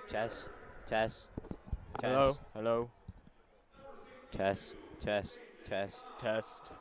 Test, test, Hello, test, hello, test, test, test. test.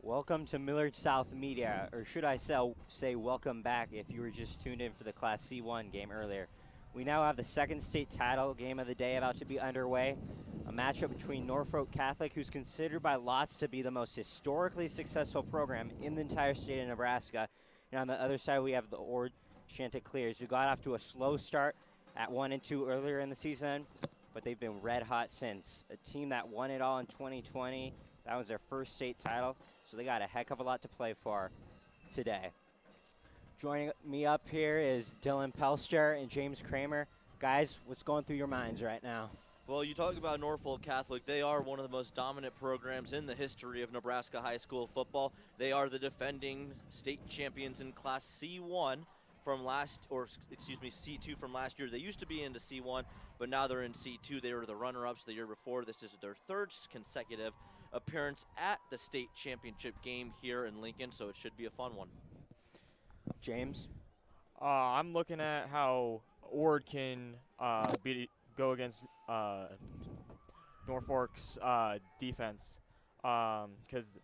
Welcome to Millard South Media, or should I say welcome back if you were just tuned in for the Class C1 game earlier. We now have the second state title game of the day about to be underway. A matchup between Norfolk Catholic, who's considered by lots to be the most historically successful program in the entire state of Nebraska. And on the other side, we have the Ord Chanticleers, who got off to a slow start at 1-2 earlier in the season, but they've been red hot since. A team that won it all in 2020. That was their first state title, so they got a heck of a lot to play for today. Joining me up here is Dillon Pelster and James Kramer. Guys, what's going through your minds right now? Well, you talk about Norfolk Catholic. They are one of the most dominant programs in the history of Nebraska high school football. They are the defending state champions in Class C1 from C2 from last year. They used to be into C1, but now they're in C2. They were the runner-ups the year before. This is their third consecutive appearance at the state championship game here in Lincoln, so it should be a fun one. James? I'm looking at how Ord can go against Norfolk's defense, because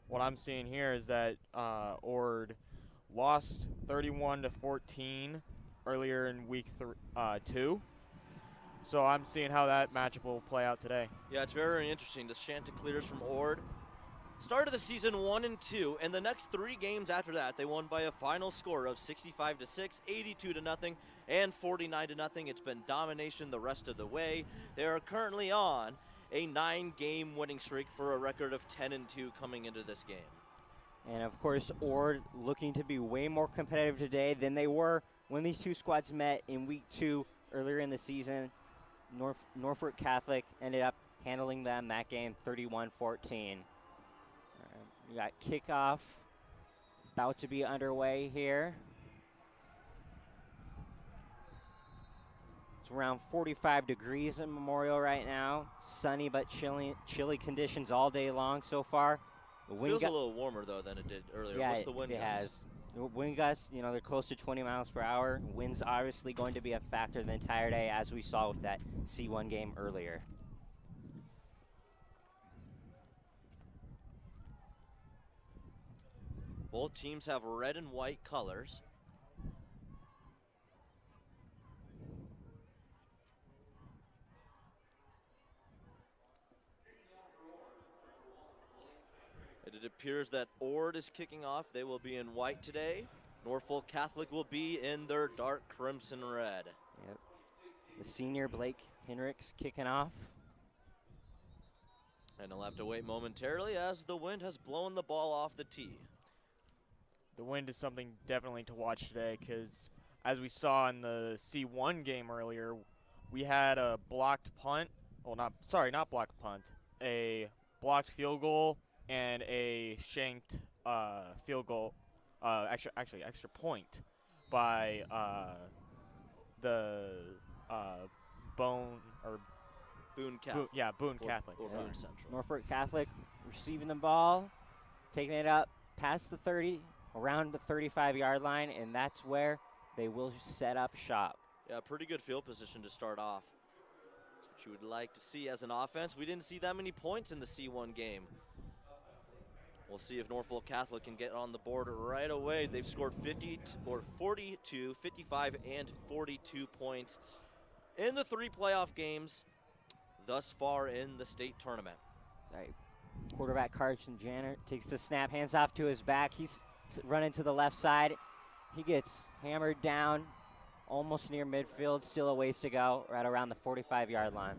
what I'm seeing here is that Ord lost 31-14 earlier in week 2. So I'm seeing how that matchup will play out today. Yeah, it's very interesting. The Chanticleers from Ord started the season 1-2, and the next 3 games after that, they won by a final score of 65-6, 82-0, and 49-0. It's been domination the rest of the way. They are currently on a 9-game winning streak for a record of 10-2 coming into this game. And of course, Ord looking to be way more competitive today than they were when these two squads met in week 2 earlier in the season. Norfolk Catholic ended up handling them that game 31-14. We got kickoff about to be underway here. It's around 45 degrees in Memorial right now. Sunny but chilly conditions all day long so far. The wind Feels a little warmer though than it did earlier. Yeah, What's the wind it gusts? has. Wind gusts, they're close to 20 miles per hour. Wind's obviously going to be a factor the entire day, as we saw with that C1 game earlier. Both teams have red and white colors. It appears that Ord is kicking off. They will be in white today. Norfolk Catholic will be in their dark crimson red. Yep. The senior Blake Henricks kicking off. And he'll have to wait momentarily as the wind has blown the ball off the tee. The wind is something definitely to watch today, because as we saw in the C1 game earlier, we had a blocked punt. Well, not blocked punt. A blocked field goal and a shanked field goal. Extra point by the Boone Catholic. Boone Catholic. Or Boone Central. Norfolk Catholic receiving the ball, taking it up past the 30, around the 35-yard line, and that's where they will set up shop. Yeah, pretty good field position to start off. That's what you would like to see as an offense. We didn't see that many points in the C1 game. We'll see if Norfolk Catholic can get on the board right away. They've scored 42, 55, and 42 points in the 3 playoff games thus far in the state tournament. Quarterback Carson Janner takes the snap, hands off to his back. He's running to the left side. He gets hammered down almost near midfield. Still a ways to go, right around the 45-yard line.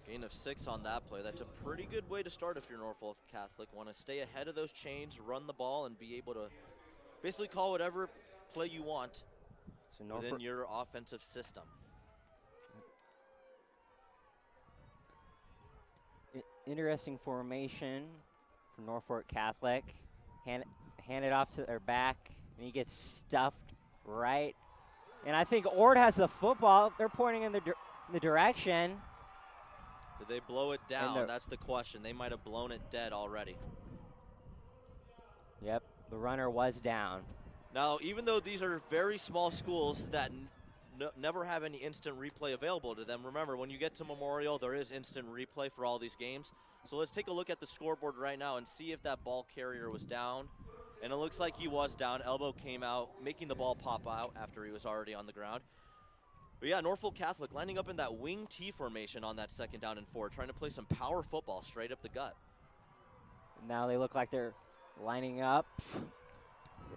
Gain of 6 on that play. That's a pretty good way to start if you're Norfolk Catholic. Want to stay ahead of those chains, run the ball, and be able to basically call whatever play you want within your offensive system. Interesting formation for Norfolk Catholic. Hand it off to their back, and he gets stuffed right. And I think Ord has the football. They're pointing in the direction. Did they blow it down? That's the question. They might have blown it dead already. Yep, the runner was down. Now, even though these are very small schools that never have any instant replay available to them, remember, when you get to Memorial, there is instant replay for all these games. So let's take a look at the scoreboard right now and see if that ball carrier was down. And it looks like he was down. Elbow came out, making the ball pop out after he was already on the ground. But yeah, Norfolk Catholic lining up in that wing T formation on that 2nd down and 4, trying to play some power football straight up the gut. Now they look like they're lining up.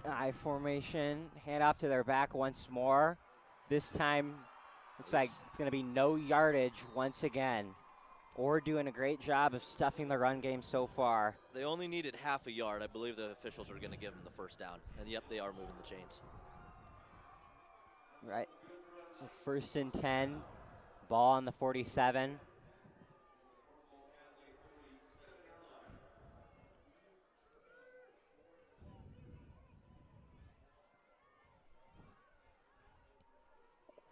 I formation, hand off to their back once more. This time, looks like it's going to be no yardage once again. Ord doing a great job of stuffing the run game so far. They only needed half a yard. I believe the officials are going to give them the 1st down. And yep, they are moving the chains. Right. So 1st and 10, ball on the 47.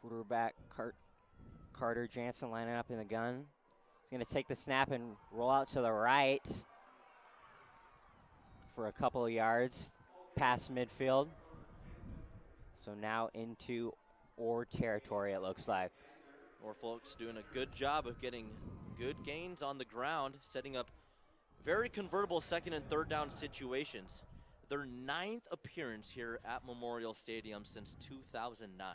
Quarterback Carter Jansen lining up in the gun. He's going to take the snap and roll out to the right for a couple of yards past midfield. So now into Ord territory, it looks like. Norfolk's doing a good job of getting good gains on the ground, setting up very convertible second and third down situations. Their 9th appearance here at Memorial Stadium since 2009.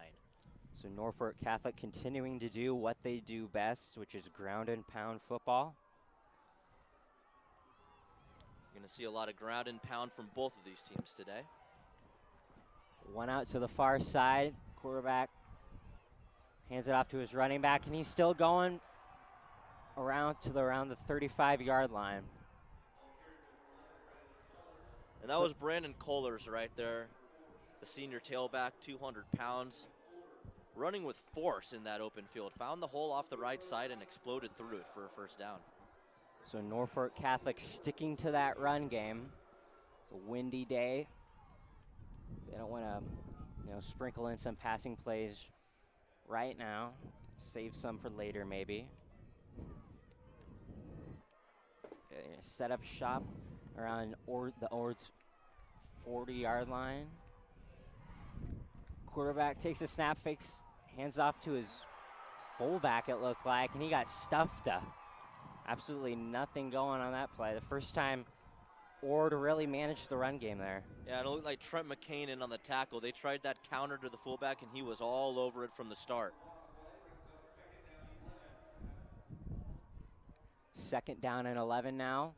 So Norfolk Catholic continuing to do what they do best, which is ground and pound football. You're going to see a lot of ground and pound from both of these teams today. One out to the far side. Quarterback hands it off to his running back, and he's still going around the 35-yard line. And that was Brandon Kohlers right there, the senior tailback, 200 pounds, running with force in that open field. Found the hole off the right side and exploded through it for a first down. So Norfolk Catholic sticking to that run game. It's a windy day. They don't want to, sprinkle in some passing plays right now. Save some for later, maybe. Set up shop around the Ord's 40-yard line. Quarterback takes a snap, fakes, hands off to his fullback, it looked like, and he got stuffed. Absolutely nothing going on that play. The first time Ord really managed the run game there. Yeah, it looked like Trent McCain in on the tackle. They tried that counter to the fullback, and he was all over it from the start. Second down and 11 now.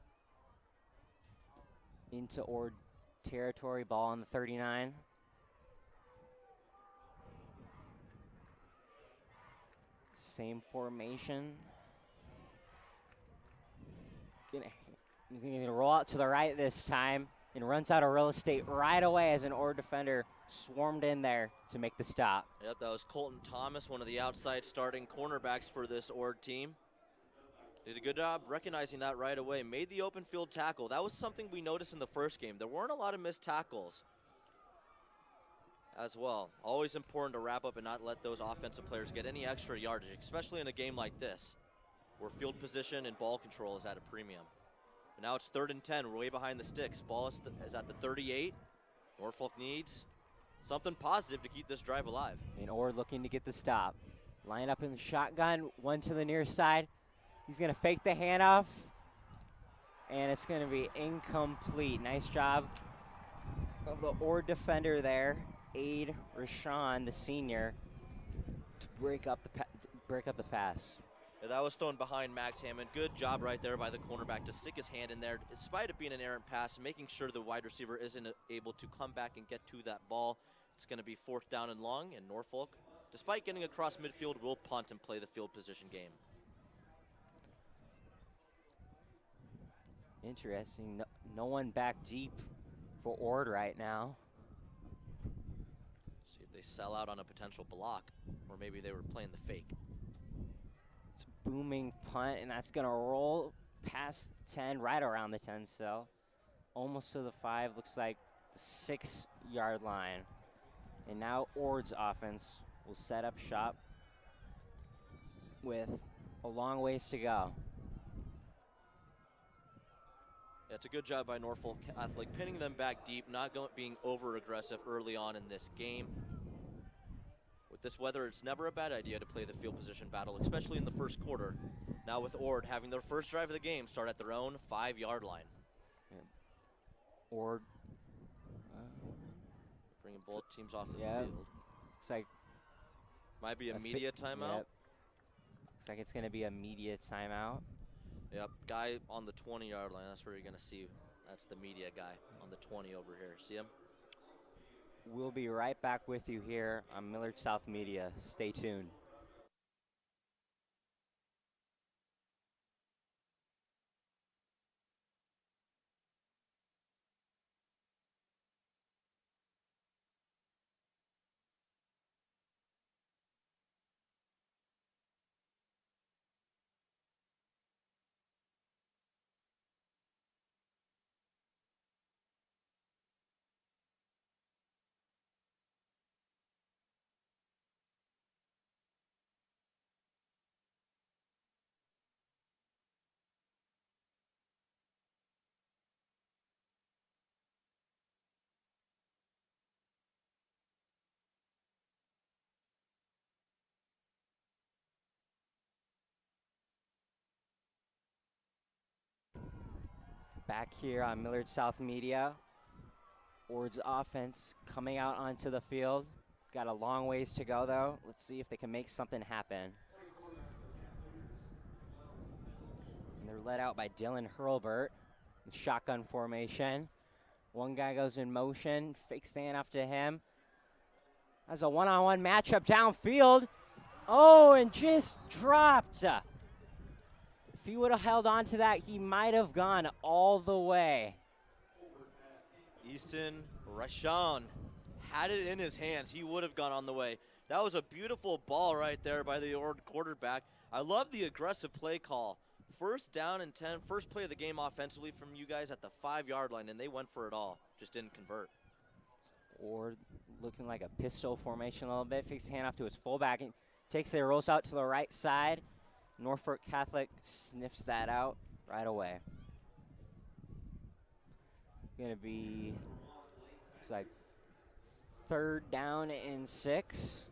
Into Ord territory, ball on the 39. Same formation. Gonna roll out to the right this time and runs out of real estate right away as an Ord defender swarmed in there to make the stop. Yep, that was Colton Thomas, one of the outside starting cornerbacks for this Ord team. Did a good job recognizing that right away. Made the open field tackle. That was something we noticed in the first game. There weren't a lot of missed tackles as well. Always important to wrap up and not let those offensive players get any extra yardage, especially in a game like this, where field position and ball control is at a premium. But now it's 3rd and 10. We're way behind the sticks. Ball is at the 38. Norfolk needs something positive to keep this drive alive. And Ord looking to get the stop. Line up in the shotgun, one to the near side. He's going to fake the handoff, and it's going to be incomplete. Nice job of the Ord defender there, Aid Rashawn, the senior, to break up the pass. Yeah, that was thrown behind Max Hammond. Good job right there by the cornerback to stick his hand in there, despite it being an errant pass, making sure the wide receiver isn't able to come back and get to that ball. It's going to be 4th down and long, and Norfolk, despite getting across midfield, will punt and play the field position game. Interesting. No one back deep for Ord right now. See if they sell out on a potential block, or maybe they were playing the fake. It's a booming punt, and that's going to roll past the 10, right around the 10 cell. Almost to the 5, looks like the 6-yard line. And now Ord's offense will set up shop with a long ways to go. Yeah, it's a good job by Norfolk Catholic, pinning them back deep, not being over-aggressive early on in this game. With this weather, it's never a bad idea to play the field position battle, especially in the first quarter. Now with Ord having their first drive of the game start at their own 5-yard line. Yeah. Ord bringing both teams off the yeah. field. Looks like might be a media timeout. Yep. Looks like it's going to be a media timeout. Yep, guy on the 20-yard line. That's where you're going to see. That's the media guy on the 20 over here. See him? We'll be right back with you here on Millard South Media. Stay tuned. Back here on Millard South Media. Ord's offense coming out onto the field. Got a long ways to go, though. Let's see if they can make something happen. And they're led out by Dillon Hurlbert. Shotgun formation. One guy goes in motion, fake standoff to him. That's a one-on-one matchup downfield. Oh, and just dropped. If he would have held on to that, he might have gone all the way. Easton Rashawn had it in his hands. He would have gone on the way. That was a beautiful ball right there by the Ord quarterback. I love the aggressive play call. First down and 10, first play of the game offensively from you guys at the 5-yard line, and they went for it all, just didn't convert. Ord looking like a pistol formation a little bit, fakes the handoff to his fullback, and takes it, rolls out to the right side. Norfolk Catholic sniffs that out right away. Gonna be, looks like 3rd down and 6.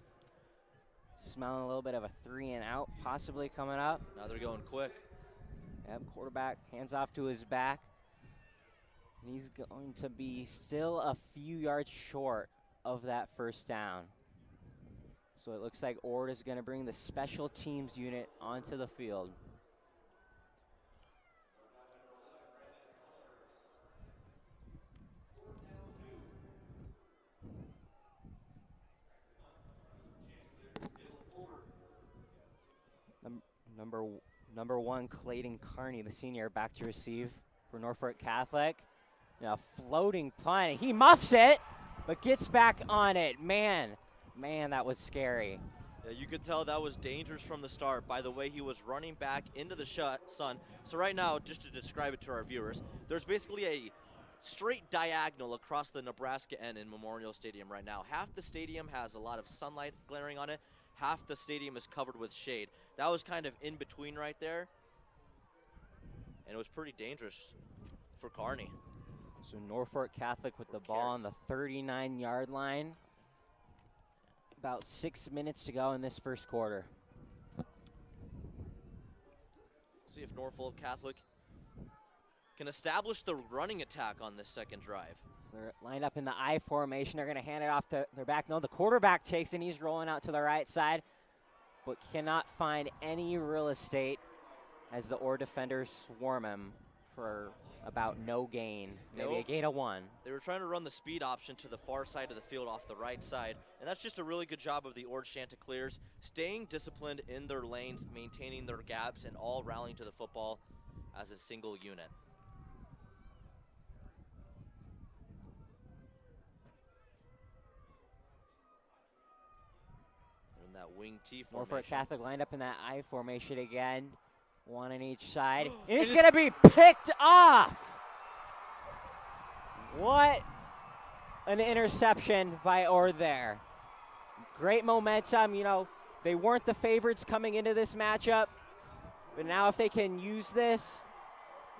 Smelling a little bit of a 3-and-out possibly coming up. Now they're going quick. Yep, quarterback hands off to his back. And he's going to be still a few yards short of that first down. So it looks like Ord is going to bring the special teams unit onto the field. Number 1, Clayton Carney, the senior, back to receive for Norfolk Catholic. Now floating punt. He muffs it, but gets back on it. Man, that was scary. Yeah, you could tell that was dangerous from the start by the way he was running back into the sun. So right now, just to describe it to our viewers, there's basically a straight diagonal across the Nebraska end in Memorial Stadium right now. Half the stadium has a lot of sunlight glaring on it. Half the stadium is covered with shade. That was kind of in between right there. And it was pretty dangerous for Carney. So Norfolk Catholic with the ball on the 39-yard line. About 6 minutes to go in this first quarter. See if Norfolk Catholic can establish the running attack on this second drive. They're lined up in the I formation. They're going to hand it off to their back. No, the quarterback takes it. He's rolling out to the right side, but cannot find any real estate as the Ord defenders swarm him for about no gain, maybe a gain of 1. They were trying to run the speed option to the far side of the field off the right side, and that's just a really good job of the Ord Chanticleers, staying disciplined in their lanes, maintaining their gaps, and all rallying to the football as a single unit. In that wing T formation. Norfolk Catholic lined up in that I formation again. 1 on each side. And it's going to be picked off. What an interception by Ord there. Great momentum. You know, they weren't the favorites coming into this matchup. But now if they can use this,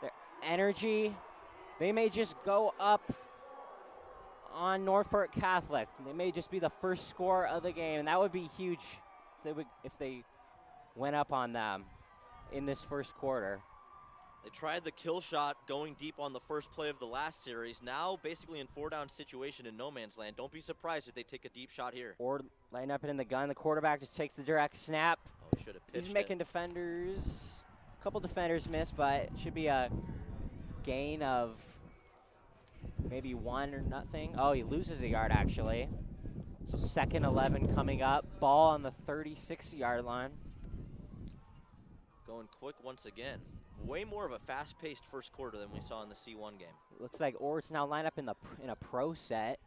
their energy, they may just go up on Norfolk Catholic. They may just be the first score of the game. And that would be huge if they went up on them in this first quarter. They tried the kill shot going deep on the first play of the last series. Now basically in 4-down situation in no man's land. Don't be surprised if they take a deep shot here. Ord line up in the gun. The quarterback just takes the direct snap. Oh, he should have pitched He's making defenders. A couple defenders miss, but it should be a gain of maybe 1 or nothing. Oh, he loses a yard actually. So 2nd 11 coming up. Ball on the 36-yard line. Going quick once again. Way more of a fast-paced first quarter than we saw in the C1 game. Looks like Ord's now lined up in a pro set.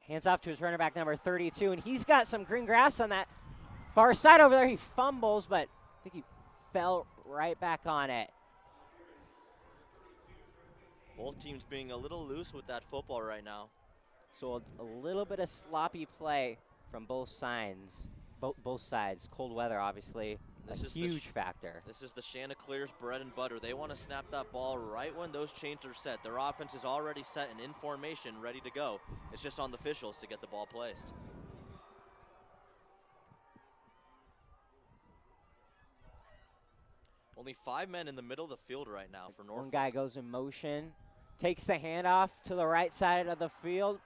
Hands off to his running back number 32, and he's got some green grass on that far side over there. He fumbles, but I think he fell right back on it. Both teams being a little loose with that football right now. So a little bit of sloppy play from both sides. Both sides. Cold weather, obviously, a huge factor. This is the Chanticleers' bread and butter. They want to snap that ball right when those chains are set. Their offense is already set and in formation, ready to go. It's just on the officials to get the ball placed. Only 5 men in the middle of the field right now for Norfolk. One guy goes in motion, takes the handoff to the right side of the field.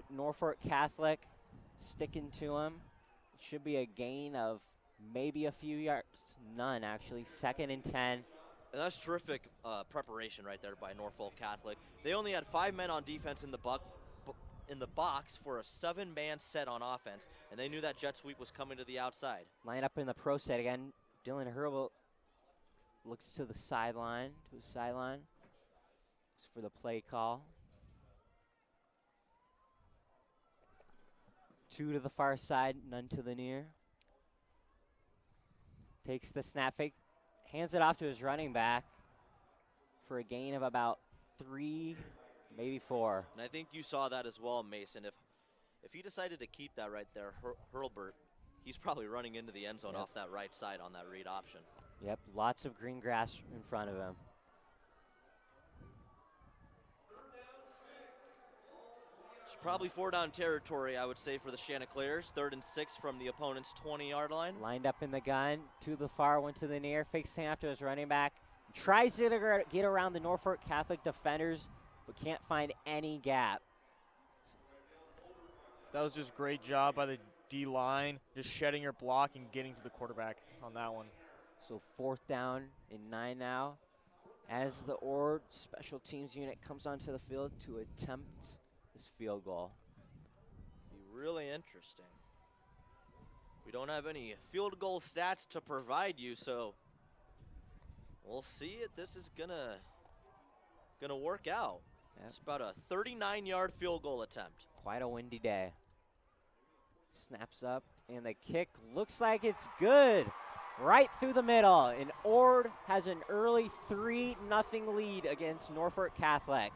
Norfolk Catholic sticking to him. Should be a gain of maybe a few yards. None, actually. 2nd and 10. And that's terrific preparation right there by Norfolk Catholic. They only had 5 men on defense in the box for a 7-man set on offense, and they knew that jet sweep was coming to the outside. Line up in the pro set again. Dillon Herbal looks to the sideline, looks for the play call. 2 to the far side, none to the near. Takes the snap fake, hands it off to his running back for a gain of about 3, maybe 4. And I think you saw that as well, Mason. If he decided to keep that right there, Hurlbert, he's probably running into the end zone off that right side on that read option. Yep, lots of green grass in front of him. It's probably 4-down territory, I would say, for the Chanticleers. 3rd and 6 from the opponent's 20-yard line. Lined up in the gun, to the far, one to the near, fakes handoff to his running back. Tries to get around the Norfolk Catholic defenders, but can't find any gap. That was just great job by the D-line, just shedding your block and getting to the quarterback on that one. So 4th down and 9 now, as the Ord special teams unit comes onto the field to attempt this field goal. Be really interesting. We don't have any field goal stats to provide you, so we'll see if this is gonna work out. Yep. It's about a 39-yard field goal attempt. Quite a windy day. Snaps up, and the kick looks like it's good. Right through the middle, and Ord has an early 3-0 lead against Norfolk Catholic.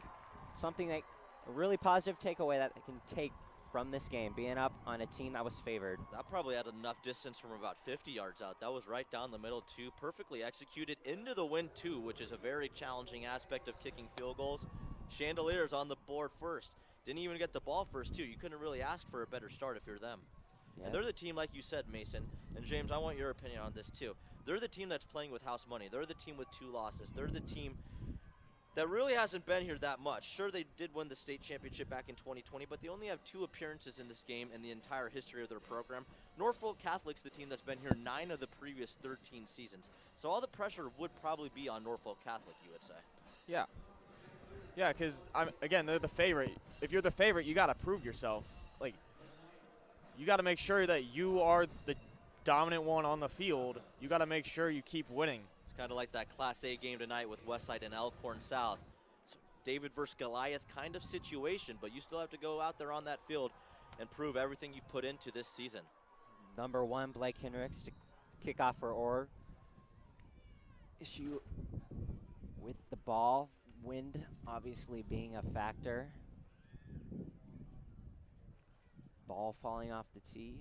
Something that a really positive takeaway that they can take from this game, being up on a team that was favored. That probably had enough distance from about 50 yards out. That was right down the middle, too. Perfectly executed into the wind, too, which is a very challenging aspect of kicking field goals. Chanticleers on the board first. Didn't even get the ball first, too. You couldn't really ask for a better start if you're them. Yep. And they're the team, like you said, Mason. And James, I want your opinion on this, too. They're the team that's playing with house money. They're the team with 2 losses. They're the team that really hasn't been here that much. Sure, they did win the state championship back in 2020, but they only have 2 appearances in this game in the entire history of their program. Norfolk Catholic's the team that's been here 9 of the previous 13 seasons. So all the pressure would probably be on Norfolk Catholic, you would say. Yeah. Yeah, because, again, they're the favorite. If you're the favorite, you got to prove yourself. Like, you got to make sure that you are the dominant one on the field. You got to make sure you keep winning. It's kind of like that Class A game tonight with Westside and Elkhorn South. It's David versus Goliath kind of situation, but you still have to go out there on that field and prove everything you've put into this season. Number 1, Blake Hendricks to kick off for Ord. Issue with the ball. Wind obviously being a factor. Ball falling off the tee.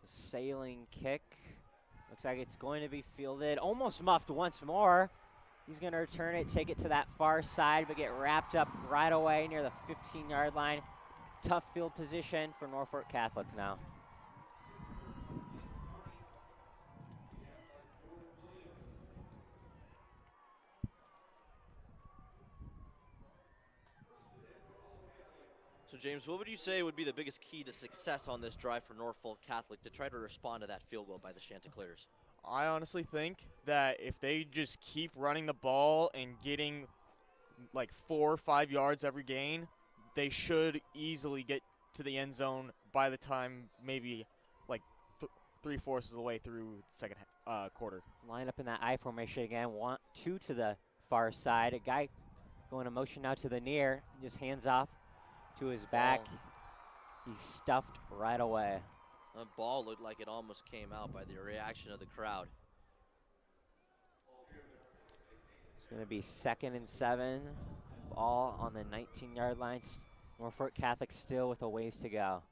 Sailing kick. Looks like it's going to be fielded. Almost muffed once more. He's going to return it, take it to that far side, but get wrapped up right away near the 15-yard line. Tough field position for Norfolk Catholic now. So, James, what would you say would be the biggest key to success on this drive for Norfolk Catholic to try to respond to that field goal by the Chanticleers? I honestly think that if they just keep running the ball and getting like 4 or 5 yards every gain, they should easily get to the end zone by the time maybe like 3/4 of the way through the second quarter. Line up in that I formation again. 2 to the far side. A guy going in motion now to the near. Just hands off to his back. He's stuffed right away. The ball looked like it almost came out by the reaction of the crowd. It's going to be 2nd and 7. Ball on the 19-yard line. Norfolk Catholic still with a ways to go.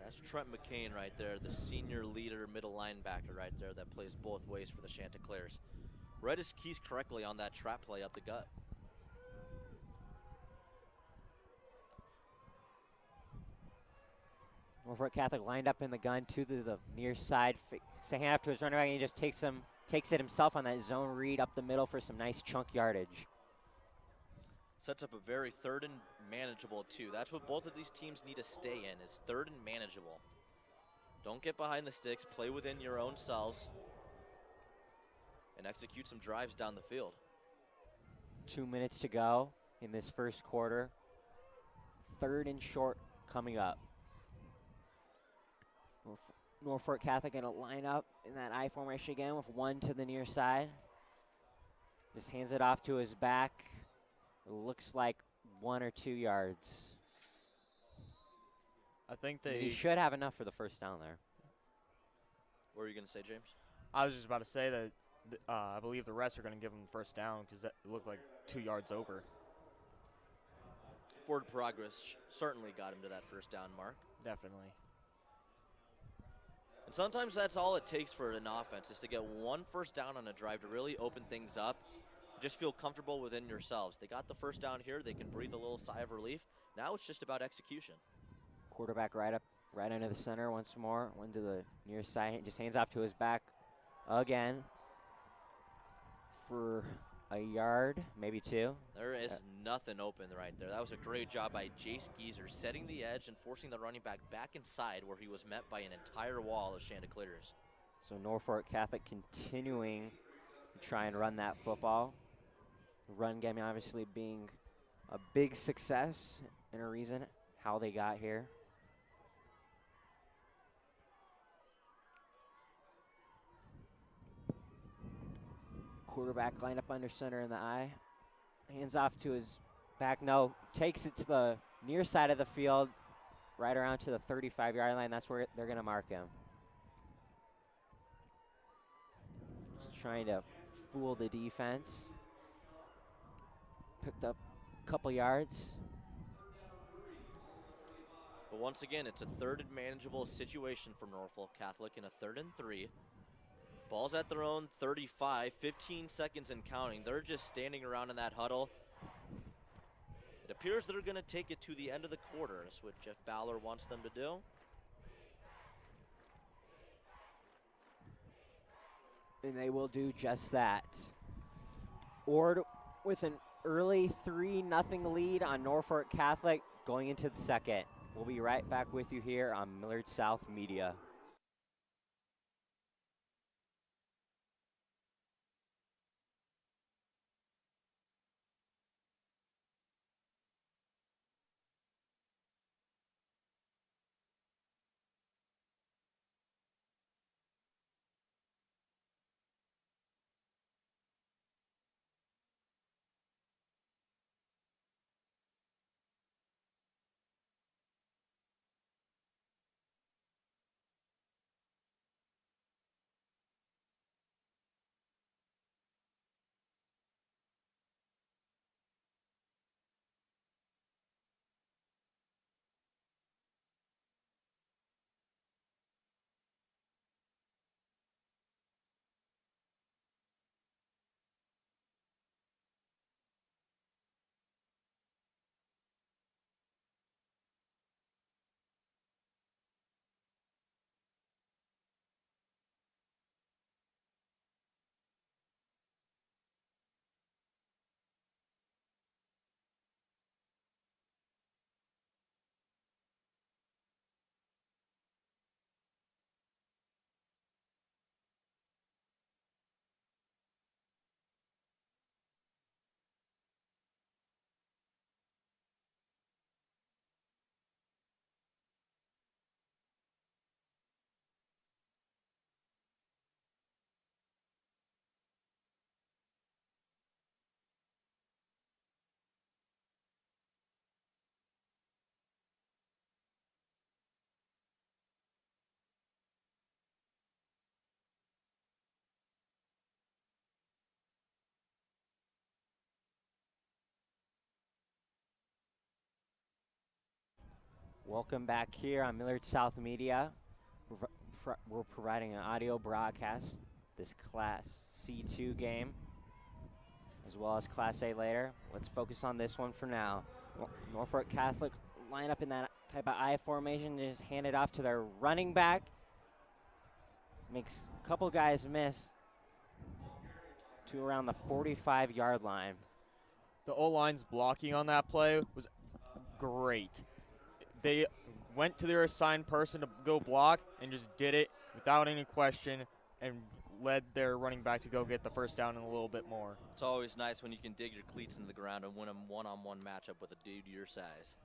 That's Trent McCain right there, the senior leader middle linebacker right there that plays both ways for the Chanticleers. read his keys correctly on that trap play up the gut. Norfolk Catholic lined up in the gun to the near side. Hand off to his running back, and he just takes it himself on that zone read up the middle for some nice chunk yardage. Sets up a very third and manageable too. That's what both of these teams need to stay in, is third and manageable. Don't get behind the sticks, play within your own selves, and execute some drives down the field. 2 minutes to go in this first quarter. Third and short coming up. Norfolk Catholic going to line up in that I formation again with one to the near side. Just hands it off to his back. It looks like 1 or 2 yards. I think He should have enough for the first down there. What were you going to say, James? I was just about to say that I believe the refs are going to give him the first down because that looked like 2 yards over. Forward progress certainly got him to that first down mark. Definitely. And sometimes that's all it takes for an offense, is to get one first down on a drive to really open things up. Just feel comfortable within yourselves. They got the first down here. They can breathe a little sigh of relief. Now it's just about execution. Quarterback right under the center once more. One to the near side. Just hands off to his back again for a yard, maybe 2. There is nothing open right there. That was a great job by Jace Geezer, setting the edge and forcing the running back inside, where he was met by an entire wall of Chanticleers. So Norfolk Catholic continuing to try and run that football. The run game obviously being a big success and a reason how they got here. Quarterback lined up under center in the I. Hands off to his back. No, takes it to the near side of the field, right around to the 35-yard line. That's where they're going to mark him. Just trying to fool the defense. Picked up a couple yards. But once again, it's a third and manageable situation for Norfolk Catholic in a 3rd and 3. Ball's at their own 35, 15 seconds and counting. They're just standing around in that huddle. It appears they're going to take it to the end of the quarter. That's what Jeff Bowler wants them to do. And they will do just that. Ord with an early 3-0 lead on Norfolk Catholic going into the second. We'll be right back with you here on Millard South Media. Welcome back here on Millard South Media. We're providing an audio broadcast this Class C2 game. as well as Class A later. Let's focus on this one for now. Norfolk Catholic line up in that type of I formation, just hand it off to their running back. Makes a couple guys miss to around the 45-yard line. The O-line's blocking on that play was great. They went to their assigned person to go block and just did it without any question and led their running back to go get the first down and a little bit more. It's always nice when you can dig your cleats into the ground and win a one-on-one matchup with a dude your size.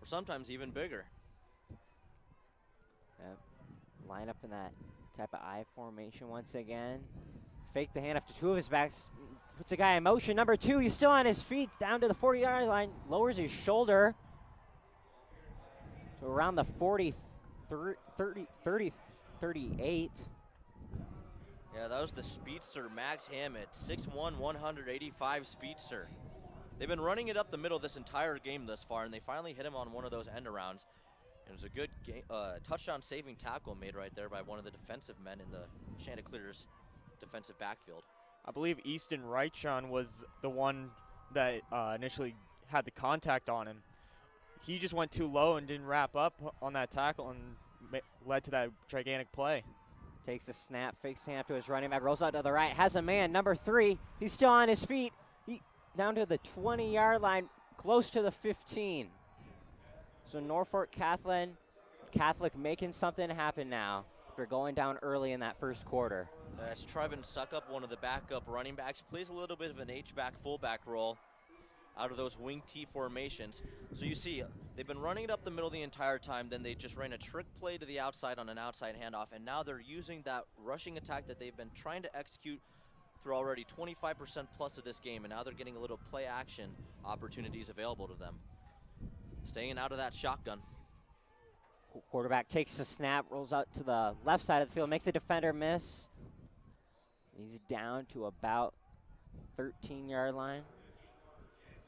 Or sometimes even bigger. Yep. Line up in that type of I formation once again. Fake the handoff to two of his backs. Puts a guy in motion. Number 2, he's still on his feet down to the 40-yard line. Lowers his shoulder to around the 38. Yeah, that was the speedster, Max Hammett, 6'1", 185 speedster. They've been running it up the middle this entire game thus far, and they finally hit him on one of those end arounds. It was a good touchdown-saving tackle made right there by one of the defensive men in the Chanticleers defensive backfield. I believe Easton Reichon was the one that initially had the contact on him. He just went too low and didn't wrap up on that tackle and led to that gigantic play. Takes the snap, fakes the handoff to his running back, rolls out to the right, has a man, number 3. He's still on his feet. Down to the 20-yard line, close to the 15. So Norfolk Catholic making something happen now. They're going down early in that first quarter. As Trevin Suckup, one of the backup running backs, plays a little bit of an H-back, fullback role out of those wing T formations. So you see, they've been running it up the middle the entire time, then they just ran a trick play to the outside on an outside handoff, and now they're using that rushing attack that they've been trying to execute through already 25% plus of this game, and now they're getting a little play action opportunities available to them. Staying out of that shotgun. Quarterback takes the snap, rolls out to the left side of the field, makes a defender miss. He's down to about 13-yard line.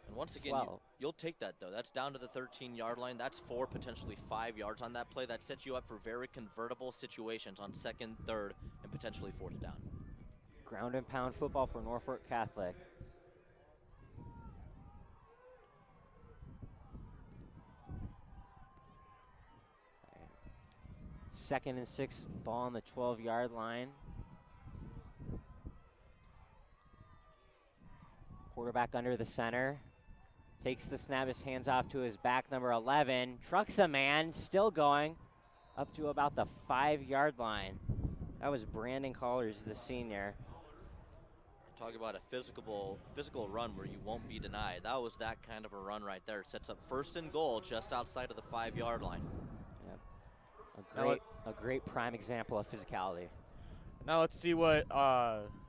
And once again, you'll take that, though. That's down to the 13-yard line. That's 4, potentially 5 yards on that play. That sets you up for very convertible situations on 2nd, 3rd, and potentially 4th down. Ground and pound football for Norfolk Catholic. Second and 6, ball on the 12-yard line. Quarterback under the center. Takes the snap, his hands off to his back, number 11. Trucks a man, still going up to about the 5-yard line. That was Brandon Collars, the senior. Talk about a physical run where you won't be denied. That was that kind of a run right there. It sets up 1st and goal just outside of the 5-yard line. Yep. A great prime example of physicality. Now let's see what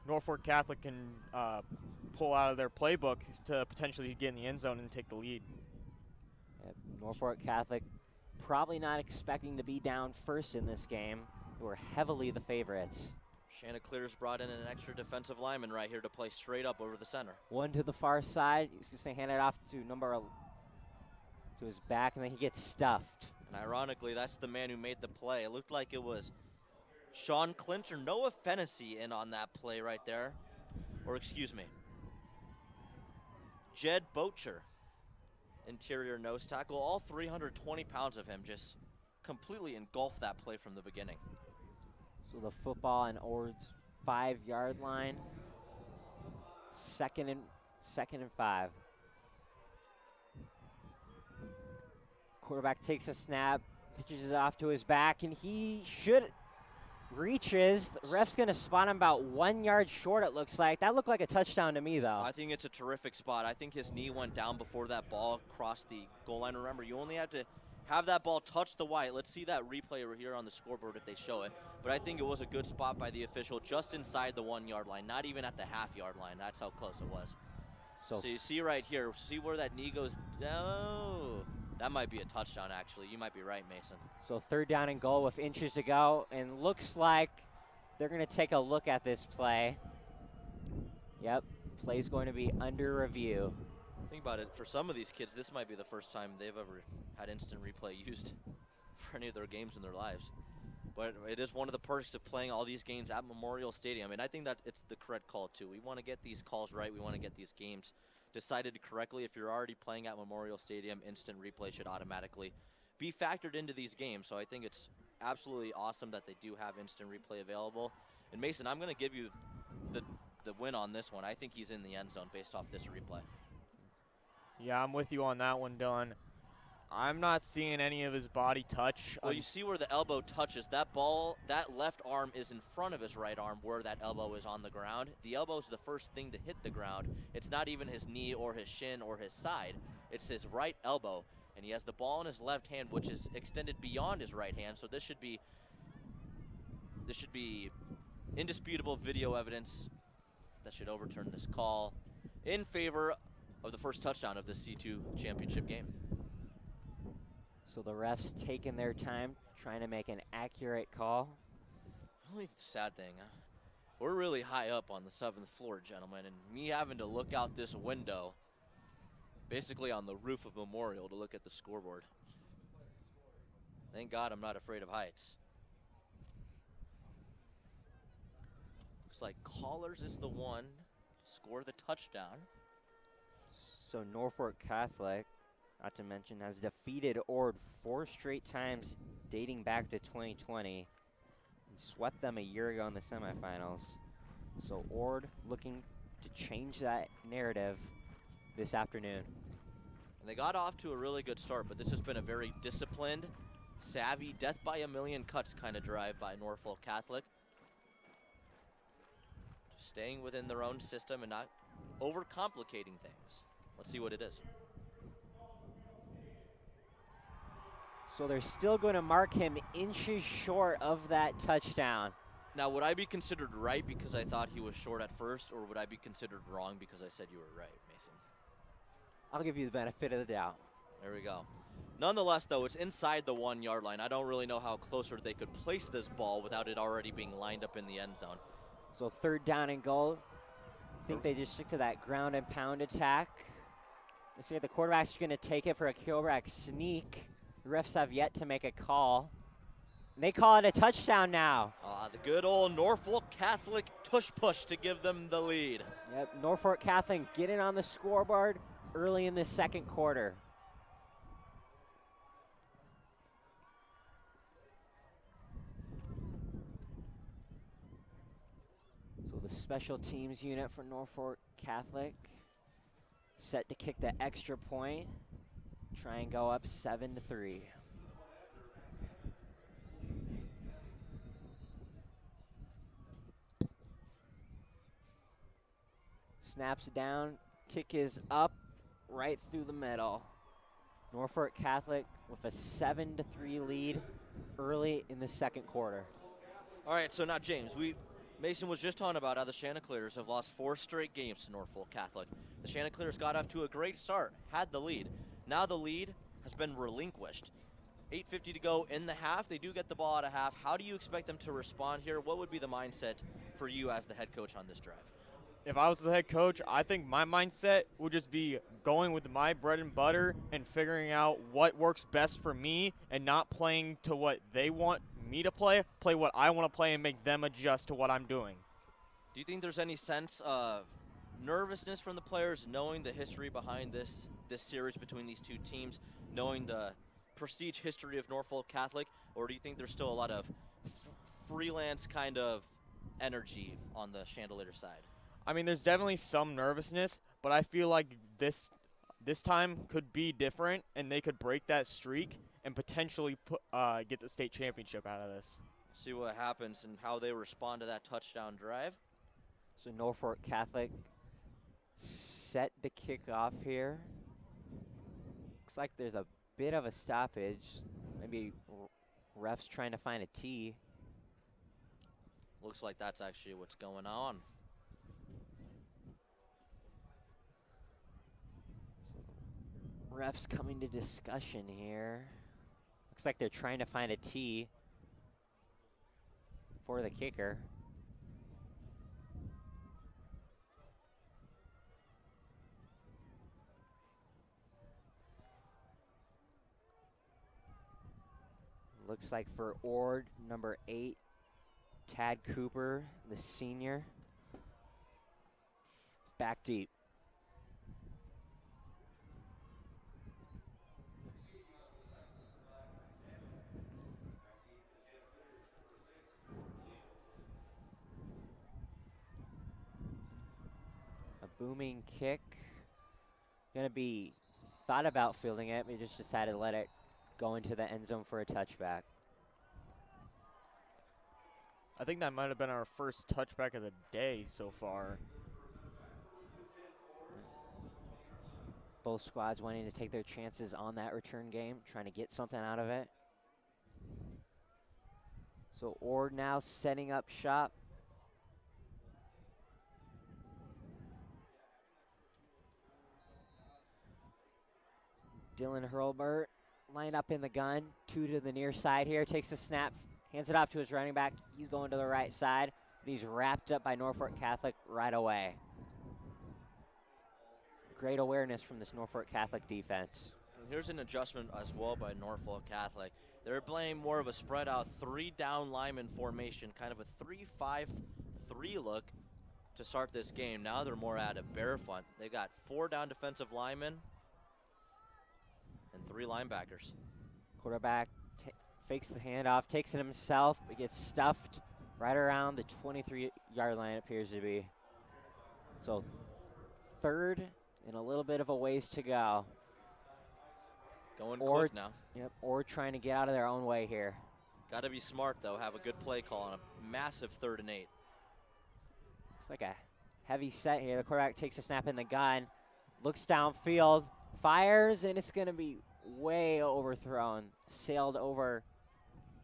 Norfolk Catholic can pull out of their playbook to potentially get in the end zone and take the lead. Yep. Norfolk Catholic probably not expecting to be down first in this game. We're heavily the favorites. Chanticleers brought in an extra defensive lineman right here to play straight up over the center. One to the far side. He's just going to hand it off to to his back, and then he gets stuffed. And ironically, that's the man who made the play. It looked like it was Sean Clinch or Noah Fennessy in on that play right there. Or excuse me, Jed Bocher, interior nose tackle. All 320 pounds of him just completely engulfed that play from the beginning. So the football on Ord's 5-yard line. Second and 5. Quarterback takes a snap, pitches it off to his back, and he reaches. The ref's going to spot him about 1 yard short, it looks like. That looked like a touchdown to me, though. I think it's a terrific spot. I think his knee went down before that ball crossed the goal line. Remember, you only have to have that ball touch the white. Let's see that replay over here on the scoreboard if they show it. But I think it was a good spot by the official just inside the 1 yard line, not even at the half-yard line. That's how close it was. So you see right here, see where that knee goes down? That might be a touchdown, actually. You might be right, Mason. So 3rd down and goal with inches to go, and looks like they're going to take a look at this play. Yep, play's going to be under review. Think about it. For some of these kids, this might be the first time they've ever had instant replay used for any of their games in their lives. But it is one of the perks of playing all these games at Memorial Stadium, and I think that it's the correct call, too. We want to get these calls right. We want to get these games decided correctly. If you're already playing at Memorial Stadium, instant replay should automatically be factored into these games. So I think it's absolutely awesome that they do have instant replay available. And Mason, I'm going to give you the win on this one. I think he's in the end zone based off this replay. Yeah, I'm with you on that one, Dillon. I'm not seeing any of his body touch. Well, you see where the elbow touches. That ball, that left arm is in front of his right arm where that elbow is on the ground. The elbow is the first thing to hit the ground. It's not even his knee or his shin or his side. It's his right elbow. And he has the ball in his left hand, which is extended beyond his right hand. So this should be indisputable video evidence that should overturn this call in favor of the first touchdown of the C2 championship game. So the refs taking their time, trying to make an accurate call. Only sad thing, we're really high up on the 7th floor, gentlemen, and me having to look out this window, basically on the roof of Memorial, to look at the scoreboard. Thank God I'm not afraid of heights. Looks like Callers is the one to score the touchdown. So Norfolk Catholic, not to mention, has defeated Ord 4 straight times dating back to 2020 and swept them a year ago in the semifinals. So Ord looking to change that narrative this afternoon. And they got off to a really good start, but this has been a very disciplined, savvy, death by a million cuts kind of drive by Norfolk Catholic. Just staying within their own system and not overcomplicating things. Let's see what it is. So they're still going to mark him inches short of that touchdown. Now, would I be considered right because I thought he was short at first, or would I be considered wrong because I said you were right, Mason? I'll give you the benefit of the doubt. There we go. Nonetheless, though, it's inside the 1 yard line. I don't really know how closer they could place this ball without it already being lined up in the end zone. So 3rd down and goal. I think they just stick to that ground and pound attack. Looks like the quarterback's going to take it for a quarterback sneak. The refs have yet to make a call. And they call it a touchdown now. The good old Norfolk Catholic tush push to give them the lead. Yep, Norfolk Catholic getting on the scoreboard early in the 2nd quarter. So the special teams unit for Norfolk Catholic set to kick the extra point. Try and go up 7-3. Snaps down, kick is up, right through the middle. Norfolk Catholic with a 7-3 lead early in the 2nd quarter. All right, so now, James, Mason was just talking about how the Chanticleers have lost 4 straight games to Norfolk Catholic. The Chanticleers got off to a great start, had the lead. Now the lead has been relinquished. 8:50 to go in the half. They do get the ball at a half. How do you expect them to respond here? What would be the mindset for you as the head coach on this drive? If I was the head coach, I think my mindset would just be going with my bread and butter and figuring out what works best for me and not playing to what they want me to play what I want to play and make them adjust to what I'm doing. Do you think there's any sense of nervousness from the players knowing the history behind this series between these two teams, knowing the prestige history of Norfolk Catholic, or do you think there's still a lot of freelance kind of energy on the Chanticleer side? I mean, there's definitely some nervousness, but I feel like this time could be different, and they could break that streak and potentially get the state championship out of this. See what happens and how they respond to that touchdown drive. So Norfolk Catholic set to kick off here. Looks like there's a bit of a stoppage. Maybe refs trying to find a tee. Looks like that's actually what's going on. So refs coming to discussion here. Looks like they're trying to find a tee for the kicker. Looks like for Ord, number 8, Tad Cooper, the senior. Back deep. A booming kick. Gonna be thought about fielding it, but just decided to let it go into the end zone for a touchback. I think that might have been our first touchback of the day so far. Both squads wanting to take their chances on that return game, trying to get something out of it. So Ord now setting up shop. Dillon Hurlbert lined up in the gun, 2 to the near side here, takes a snap, hands it off to his running back. He's going to the right side, and he's wrapped up by Norfolk Catholic right away. Great awareness from this Norfolk Catholic defense. And here's an adjustment as well by Norfolk Catholic. They're playing more of a spread out 3-down lineman formation, kind of a 3-5-3 look to start this game. Now they're more at a bear front. They got 4 down defensive linemen and 3 linebackers. Quarterback fakes the handoff, takes it himself, but gets stuffed right around the 23-yard line, it appears to be. So 3rd and a little bit of a ways to go. Going quick now. Yep, or trying to get out of their own way here. Got to be smart, though. Have a good play call on a massive 3rd and 8. Looks like a heavy set here. The quarterback takes a snap in the gun, looks downfield, fires, and it's going to be way overthrown. Sailed over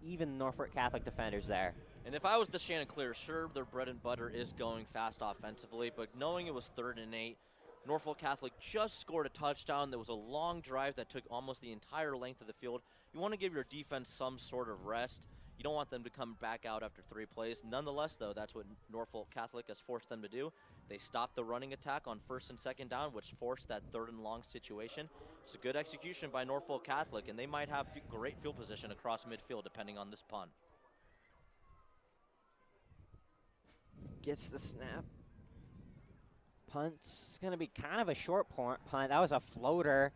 even Norfolk Catholic defenders there. And if I was the Chanticleers, sure, their bread and butter is going fast offensively, but knowing it was 3rd and 8, Norfolk Catholic just scored a touchdown. There was a long drive that took almost the entire length of the field. You want to give your defense some sort of rest. You don't want them to come back out after 3 plays. Nonetheless, though, that's what Norfolk Catholic has forced them to do. They stopped the running attack on 1st and 2nd down, which forced that 3rd and long situation. It's a good execution by Norfolk Catholic, and they might have great field position across midfield depending on this punt. Gets the snap. Punt's going to be kind of a short punt. That was a floater.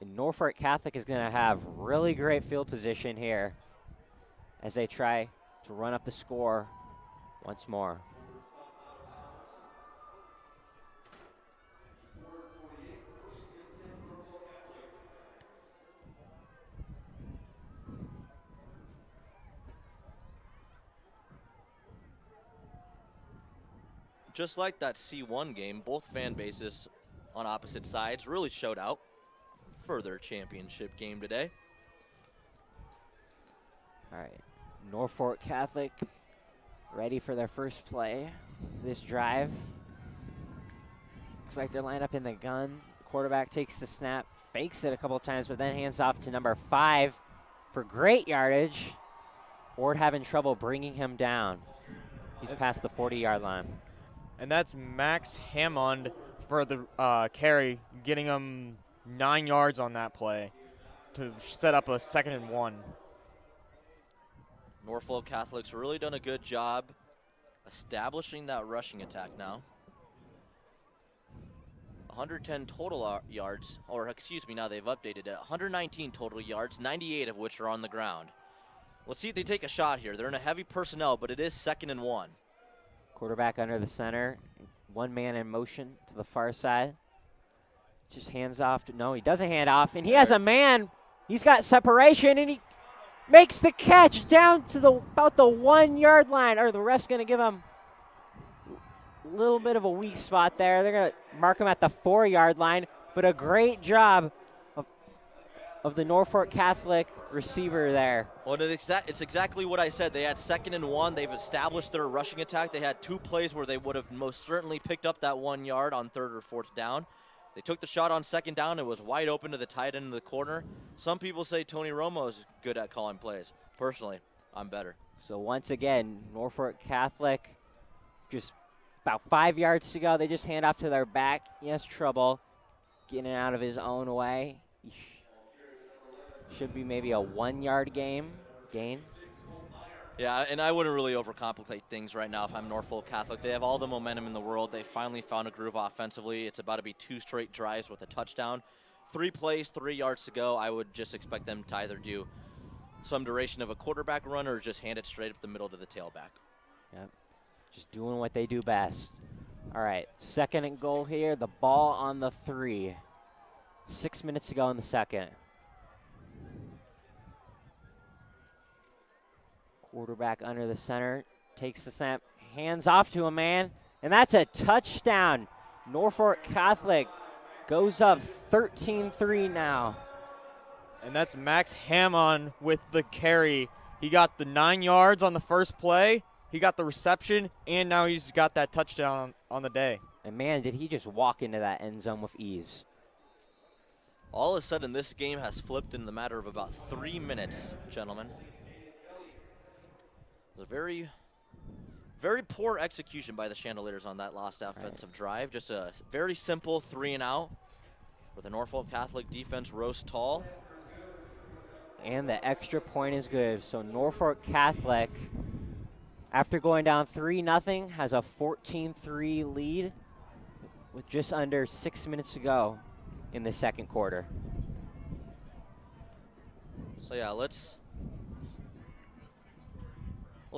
And Norfolk Catholic is going to have really great field position here as they try to run up the score once more. Just like that C1 game, both fan bases on opposite sides really showed out for their championship game today. All right, Norfolk Catholic ready for their first play this drive. Looks like they're lined up in the gun. The quarterback takes the snap, fakes it a couple times, but then hands off to number 5 for great yardage. Ord having trouble bringing him down. He's past the 40-yard line. And that's Max Hammond for the carry, getting him 9 yards on that play to set up a 2nd and 1. Norfolk Catholic's really done a good job establishing that rushing attack now. 110 total yards, or excuse me, now they've updated it. 119 total yards, 98 of which are on the ground. Let's see if they take a shot here. They're in a heavy personnel, but it is 2nd and 1. Quarterback under the center, 1 man in motion to the far side. Just hands off. No, he doesn't hand off, and he has a man. He's got separation, and he makes the catch down to about the 1-yard line. Or the ref's going to give him a little bit of a weak spot there. They're going to mark him at the 4-yard line, but a great job of the Norfolk Catholic receiver there. Well, it's exactly what I said. They had 2nd and 1. They've established their rushing attack. They had 2 plays where they would have most certainly picked up that 1 yard on 3rd or 4th down. They took the shot on 2nd down. It was wide open to the tight end of the corner. Some people say Tony Romo is good at calling plays. Personally, I'm better. So once again, Norfolk Catholic, just about 5 yards to go. They just hand off to their back. He has trouble getting out of his own way. Should be maybe a 1-yard game. gain. Yeah, and I wouldn't really overcomplicate things right now if I'm Norfolk Catholic. They have all the momentum in the world. They finally found a groove offensively. It's about to be 2 straight drives with a touchdown. 3 plays, 3 yards to go. I would just expect them to either do some duration of a quarterback run or just hand it straight up the middle to the tailback. Yep. Just doing what they do best. All right, 2nd and goal here. The ball on the 3. 6 minutes to go in the second. Quarterback under the center, takes the snap, hands off to a man, and that's a touchdown. Norfolk Catholic goes up 13-3 now. And that's Max Hammond with the carry. He got the 9 yards on the first play, he got the reception, and now he's got that touchdown on the day. And man, did he just walk into that end zone with ease. All of a sudden, this game has flipped in the matter of about 3 minutes, gentlemen. It was a very, very poor execution by the Chanticleers on that last offensive drive. Just a very simple 3 and out where the Norfolk Catholic defense rose tall. And the extra point is good. So Norfolk Catholic, after going down 3-0, has a 14-3 lead with just under 6 minutes to go in the second quarter. So yeah, let's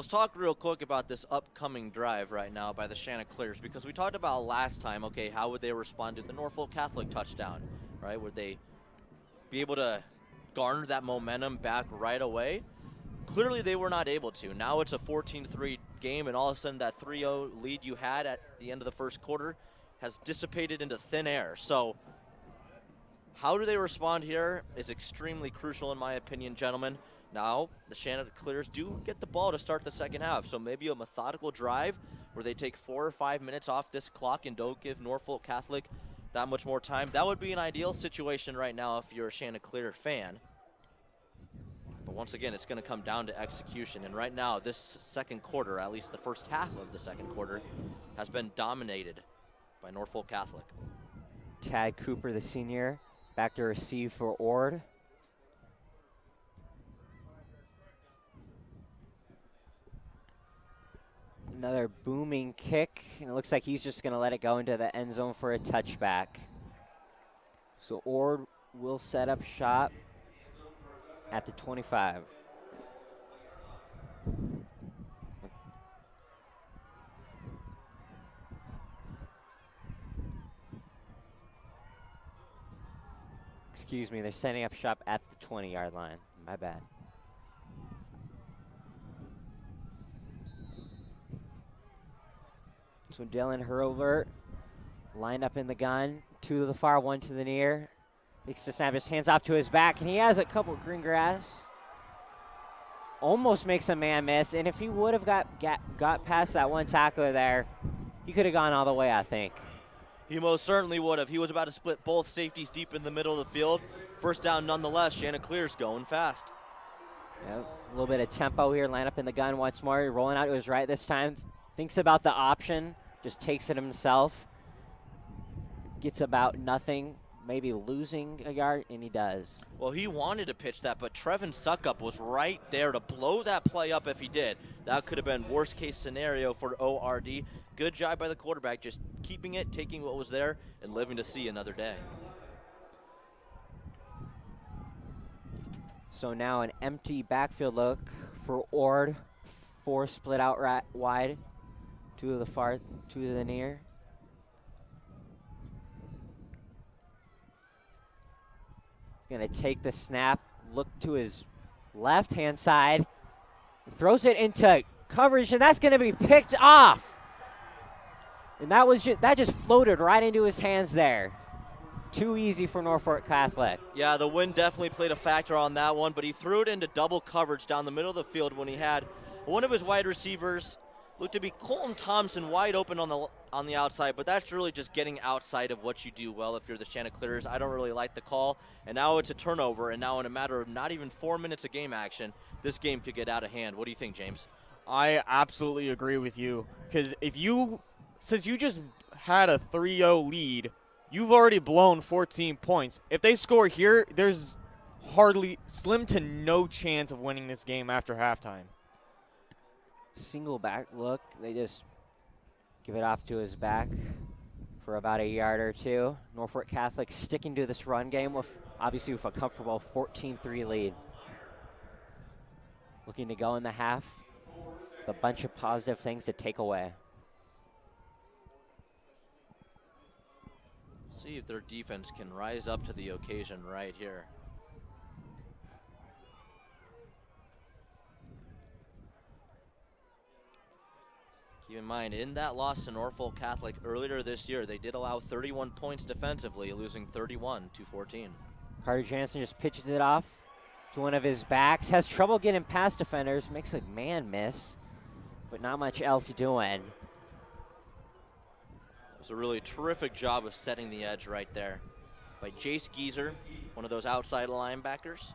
talk real quick about this upcoming drive right now by the Chanticleers, because we talked about last time, okay, how would they respond to the Norfolk Catholic touchdown, right? Would they be able to garner that momentum back right away? Clearly they were not able to. Now it's a 14-3 game, and all of a sudden that 3-0 lead you had at the end of the first quarter has dissipated into thin air. So how do they respond here is extremely crucial in my opinion, gentlemen. Now, the Chanticleers do get the ball to start the second half, so maybe a methodical drive where they take 4 or 5 minutes off this clock and don't give Norfolk Catholic that much more time. That would be an ideal situation right now if you're a Chanticleer fan. But once again, it's going to come down to execution, and right now, this second quarter, at least the first half of the second quarter, has been dominated by Norfolk Catholic. Tad Cooper, the senior, back to receive for Ord. Another booming kick, and it looks like he's just going to let it go into the end zone for a touchback. So Ord will set up shop at the 25. Excuse me, they're setting up shop at the 20-yard line. My bad. So Dillon Hurlbert lined up in the gun. 2 to the far, 1 to the near. Takes the snap, just hands off to his back, and he has a couple green grass. Almost makes a man miss, and if he would have got past that one tackler there, he could have gone all the way, I think. He most certainly would have. He was about to split both safeties deep in the middle of the field. First down nonetheless. Chanticleers going fast. Yep, a little bit of tempo here. Line up in the gun once more. Rolling out to his right this time. Thinks about the option. Just takes it himself. Gets about nothing. Maybe losing a yard, and he does. Well, he wanted to pitch that, but Trevin Suckup was right there to blow that play up if he did. That could have been worst-case scenario for ORD. Good job by the quarterback, just keeping it, taking what was there, and living to see another day. So now an empty backfield look for Ord. 4 split out right wide. 2 to the far, 2 to the near. Gonna take the snap, look to his left-hand side, throws it into coverage, and that's gonna be picked off. And that just floated right into his hands there. Too easy for Norfolk Catholic. Yeah, the wind definitely played a factor on that one, but he threw it into double coverage down the middle of the field when he had one of his wide receivers, looked to be Colton Thompson, wide open on the outside, but that's really just getting outside of what you do well if you're the Chanticleers. I don't really like the call, and now it's a turnover, and now in a matter of not even 4 minutes of game action, this game could get out of hand. What do you think, James? I absolutely agree with you, because since you just had a 3-0 lead, you've already blown 14 points. If they score here, there's slim to no chance of winning this game after halftime. Single back look. They just give it off to his back for about a yard or two. Norfolk Catholic sticking to this run game with obviously with a comfortable 14-3 lead. Looking to go in the half with a bunch of positive things to take away. See if their defense can rise up to the occasion right here. Keep in mind, in that loss to Norfolk Catholic earlier this year, they did allow 31 points defensively, losing 31-14. Carter Jansen just pitches it off to one of his backs. Has trouble getting past defenders. Makes a man miss, but not much else doing. It was a really terrific job of setting the edge right there by Jace Geezer, one of those outside linebackers.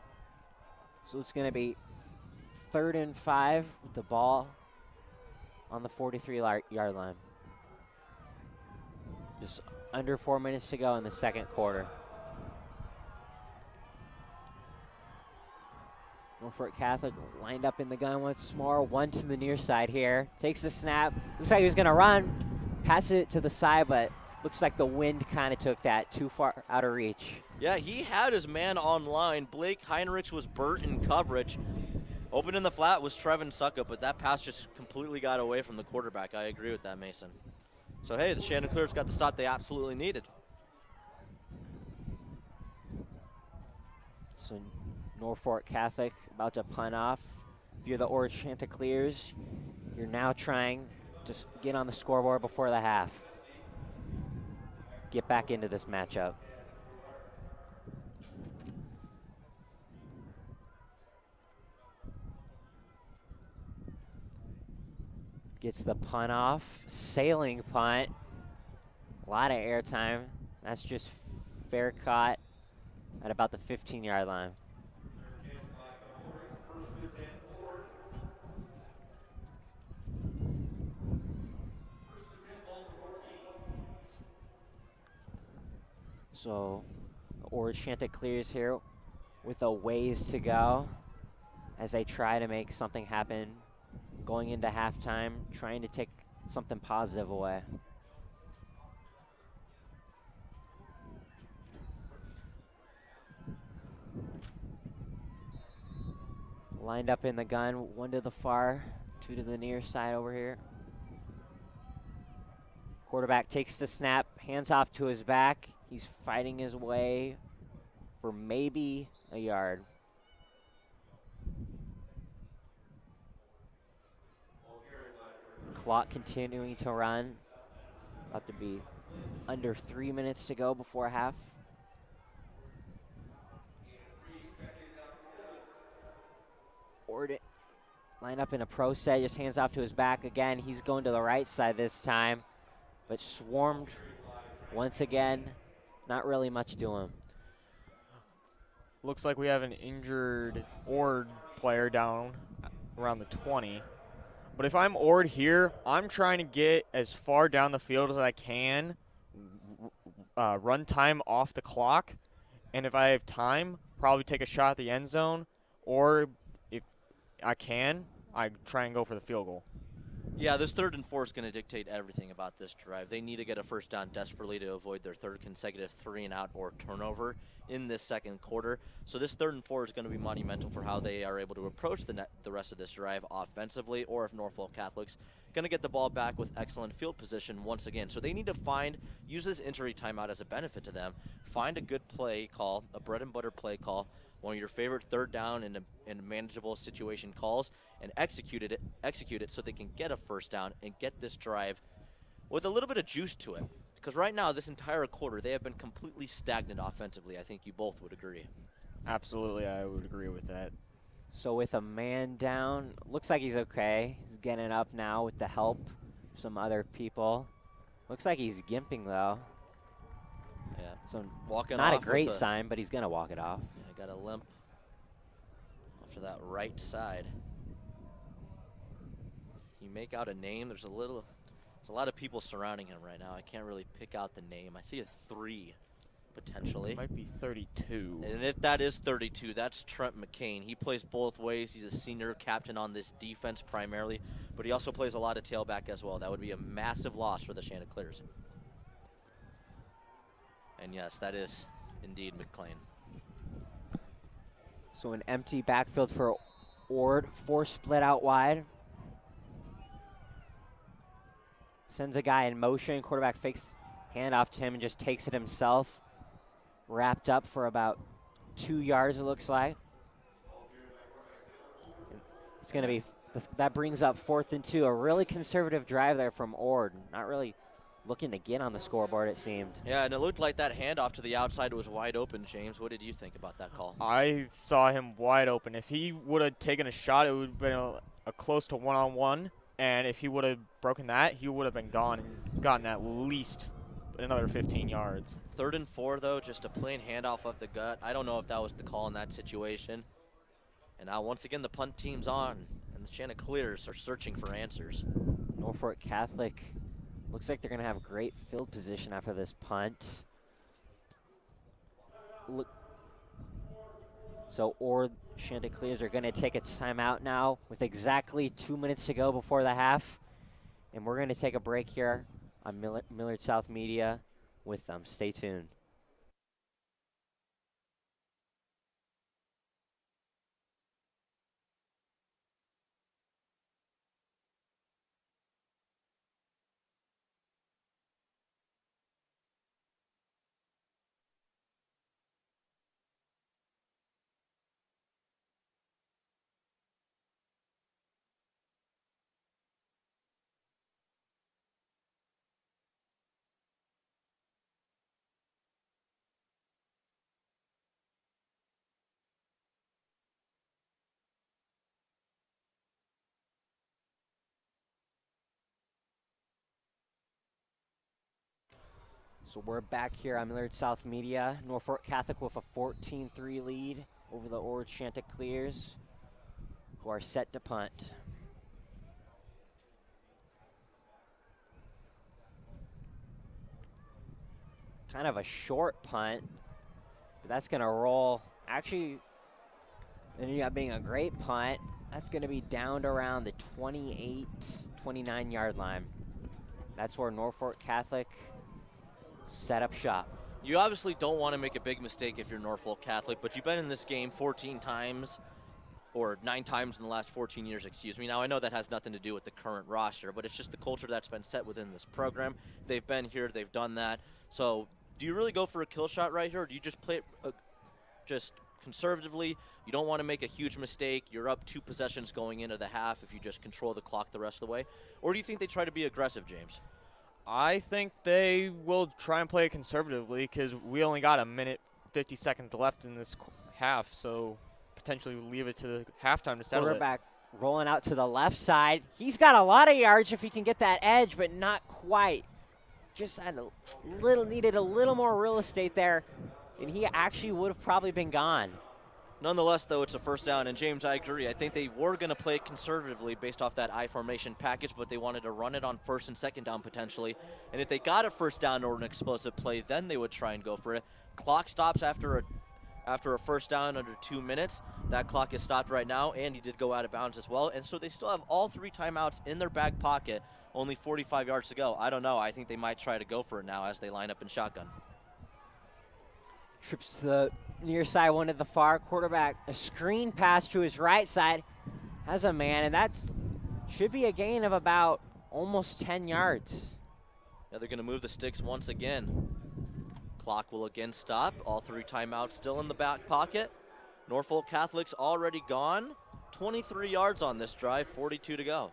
So it's going to be 3rd and 5 with the ball on the 43-yard line. Just under 4 minutes to go in the second quarter. Norfolk Catholic lined up in the gun once more. One to the near side here. Takes the snap. Looks like he was going to run. Pass it to the side, but looks like the wind kind of took that too far out of reach. Yeah, he had his man on line. Blake Heinrichs was burnt in coverage. Open in the flat was Trevin Suckup, but that pass just completely got away from the quarterback. I agree with that, Mason. So, hey, the Chanticleers got the stop they absolutely needed. So Norfolk Catholic about to punt off. If you're the Ord Chanticleers, you're now trying to get on the scoreboard before the half. Get back into this matchup. Gets the punt off. Sailing punt. A lot of air time. That's just fair caught at about the 15-yard line. So Ord Chanticleers here with a ways to go as they try to make something happen going into halftime, trying to take something positive away. Lined up in the gun, one to the far, two to the near side over here. Quarterback takes the snap, hands off to his back. He's fighting his way for maybe a yard. Clock continuing to run. About to be under 3 minutes to go before half. Ord line up in a pro set, just hands off to his back again. He's going to the right side this time, but swarmed once again. Not really much doing. Looks like we have an injured Ord player down around the 20. But if I'm Ord here, I'm trying to get as far down the field as I can, run time off the clock, and if I have time, probably take a shot at the end zone, or if I can, I try and go for the field goal. Yeah, this 3rd and 4 is going to dictate everything about this drive. They need to get a first down desperately to avoid their 3rd consecutive 3-and-out or turnover in this second quarter. So this 3rd and 4 is going to be monumental for how they are able to approach the rest of this drive offensively, or if Norfolk Catholic's going to get the ball back with excellent field position once again. So they need to use this injury timeout as a benefit to them, find a good play call, a bread and butter play call, one of your favorite 3rd down and manageable situation calls, and execute it so they can get a first down and get this drive with a little bit of juice to it. Because right now, this entire quarter, they have been completely stagnant offensively. I think you both would agree. Absolutely, I would agree with that. So with a man down, looks like he's okay. He's getting up now with the help of some other people. Looks like he's gimping though. Yeah, so walking not off a great sign, but he's gonna walk it off. Yeah, got a limp off to that right side. Can you make out a name? There's a lot of people surrounding him right now. I can't really pick out the name. I see a 3 potentially. Might be 32. And if that is 32, that's Trent McCain. He plays both ways. He's a senior captain on this defense primarily, but he also plays a lot of tailback as well. That would be a massive loss for the Chanticleers. And yes, that is indeed McClain. So an empty backfield for Ord, 4 split out wide. Sends a guy in motion, quarterback fakes handoff to him and just takes it himself. Wrapped up for about 2 yards, it looks like. It's going to be, that brings up 4th and 2. A really conservative drive there from Ord. Not really looking to get on the scoreboard, it seemed. Yeah, and it looked like that handoff to the outside was wide open, James. What did you think about that call? I saw him wide open. If he would have taken a shot, it would have been a close to one-on-one. And if he would have broken that, he would have been gone and gotten at least another 15 yards. 3rd and 4, though, just a plain handoff of the gut. I don't know if that was the call in that situation. And now, once again, the punt team's on, and the Chanticleers are searching for answers. Norfolk Catholic looks like they're going to have great field position after this punt. Look. So Ord Chanticleers are going to take a timeout now with exactly 2 minutes to go before the half. And we're going to take a break here on Millard South Media with them. Stay tuned. So we're back here on Millard South Media. Norfolk Catholic with a 14-3 lead over the Ord Chanticleers, who are set to punt. Kind of a short punt, but that's going to roll. Actually, ending up being a great punt. That's going to be down to around the 28, 29-yard line. That's where Norfolk Catholic set up shop. You obviously don't want to make a big mistake if you're Norfolk Catholic, but you've been in this game 14 times, or 9 times in the last 14 years, excuse me. Now, I know that has nothing to do with the current roster, but it's just the culture that's been set within this program. They've been here, they've done that. So do you really go for a kill shot right here, or do you just play it just conservatively? You don't want to make a huge mistake. You're up 2 possessions going into the half if you just control the clock the rest of the way. Or do you think they try to be aggressive, James? I think they will try and play it conservatively because we only got 1 minute 50 seconds left in this half, so potentially we'll leave it to the halftime to settle it. Quarterback rolling out to the left side. He's got a lot of yards if he can get that edge, but not quite. Just had needed a little more real estate there, and he actually would have probably been gone. Nonetheless, though, it's a first down, and James, I agree. I think they were going to play it conservatively based off that I formation package, but they wanted to run it on 1st and 2nd down potentially. And if they got a first down or an explosive play, then they would try and go for it. Clock stops after a first down under 2 minutes. That clock is stopped right now, and he did go out of bounds as well. And so they still have all 3 timeouts in their back pocket, only 45 yards to go. I don't know. I think they might try to go for it now as they line up in shotgun. Trips to the near side, one to the far. Quarterback, a screen pass to his right side. Has a man, and that's should be a gain of about almost 10 yards. Yeah, they're going to move the sticks once again. Clock will again stop. All 3 timeouts still in the back pocket. Norfolk Catholic's already gone. 23 yards on this drive, 42 to go.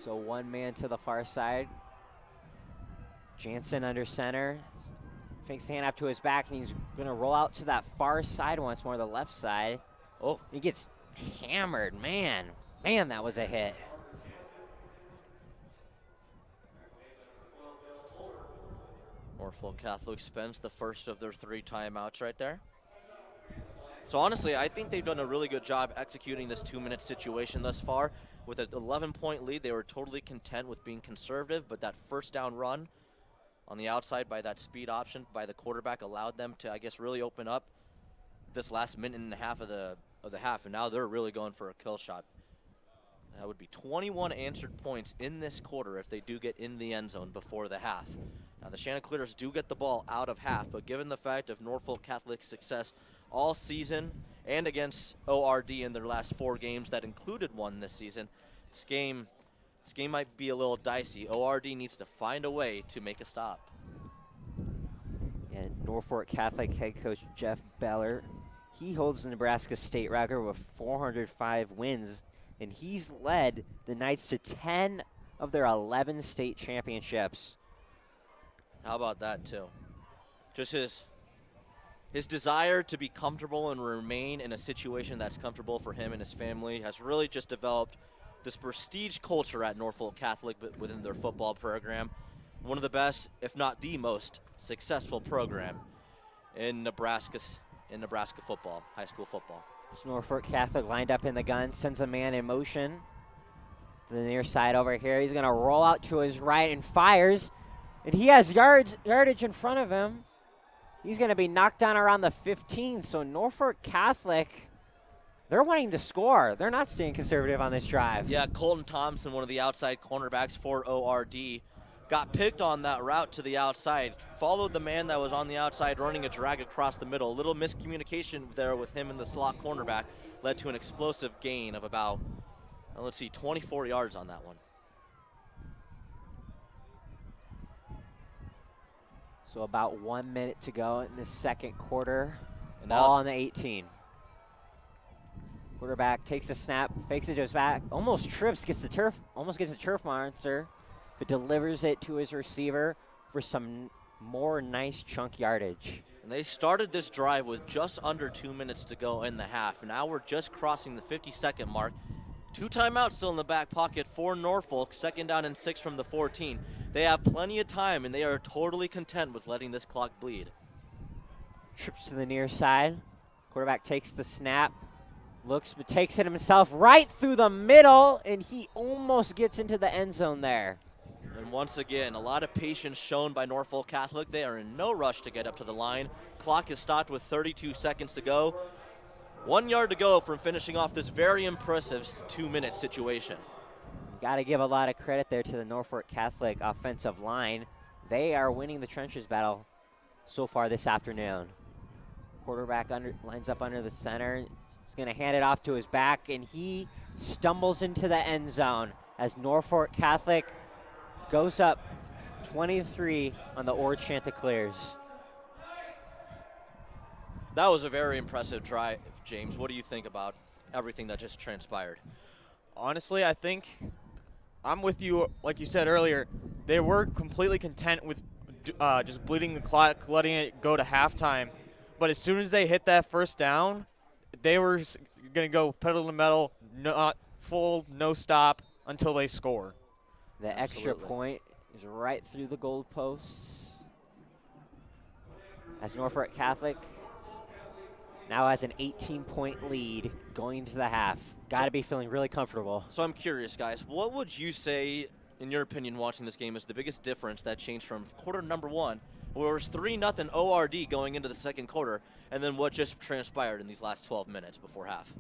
So 1 man to the far side. Jansen under center. Fakes hand up to his back, and he's going to roll out to that far side once more, the left side. Oh. He gets hammered. Man, that was a hit. Norfolk Catholic spends the first of their 3 timeouts right there. So honestly, I think they've done a really good job executing this 2-minute situation thus far. With an 11-point lead, they were totally content with being conservative, but that first down run on the outside by that speed option by the quarterback allowed them to, I guess, really open up this last minute and a half of the half, and now they're really going for a kill shot. That would be 21 answered points in this quarter if they do get in the end zone before the half. Now, the Chanticleers do get the ball out of half, but given the fact of Norfolk Catholic's success all season and against ORD in their last 4 games that included one this season, this game might be a little dicey. ORD needs to find a way to make a stop. And Norfolk Catholic head coach Jeff Beller, he holds the Nebraska state record with 405 wins, and he's led the Knights to 10 of their 11 state championships. How about that, too? Just his desire to be comfortable and remain in a situation that's comfortable for him and his family has really just developed this prestige culture at Norfolk Catholic within their football program. One of the best, if not the most successful program in Nebraska football, high school football. So Norfolk Catholic lined up in the gun, sends a man in motion to the near side over here. He's going to roll out to his right and fires. And he has yardage in front of him. He's going to be knocked down around the 15. So Norfolk Catholic, they're wanting to score. They're not staying conservative on this drive. Yeah, Colton Thompson, one of the outside cornerbacks for ORD, got picked on that route to the outside, followed the man that was on the outside running a drag across the middle. A little miscommunication there with him and the slot cornerback led to an explosive gain of about, 24 yards on that one. So about 1 minute to go in the second quarter. And Ball on the 18. Quarterback takes a snap, fakes it to his back, almost trips, gets the turf monster, but delivers it to his receiver for some more nice chunk yardage. And they started this drive with just under 2 minutes to go in the half. And now we're just crossing the 50-second mark. 2 timeouts still in the back pocket for Norfolk, 2nd down and 6 from the 14. They have plenty of time, and they are totally content with letting this clock bleed. Trips to the near side. Quarterback takes the snap, looks, but takes it himself right through the middle, and he almost gets into the end zone there. And once again, a lot of patience shown by Norfolk Catholic. They are in no rush to get up to the line. Clock is stopped with 32 seconds to go. 1 yard to go from finishing off this very impressive 2-minute situation. Got to give a lot of credit there to the Norfolk Catholic offensive line. They are winning the trenches battle so far this afternoon. Quarterback lines up under the center. He's going to hand it off to his back, and he stumbles into the end zone as Norfolk Catholic goes up 23 on the Ord Chanticleers. That was a very impressive drive, James. What do you think about everything that just transpired? Honestly, I think I'm with you. Like you said earlier, they were completely content with just bleeding the clock, letting it go to halftime. But as soon as they hit that first down, they were going to go pedal to the metal, not full, no stop until they score. The extra point is right through the goalposts as Norfolk Catholic now has an 18-point lead going into the half. Got to be feeling really comfortable. So I'm curious, guys. What would you say, in your opinion, watching this game, is the biggest difference that changed from quarter number 1, where it was 3-0 ORD going into the second quarter, and then what just transpired in these last 12 minutes before half?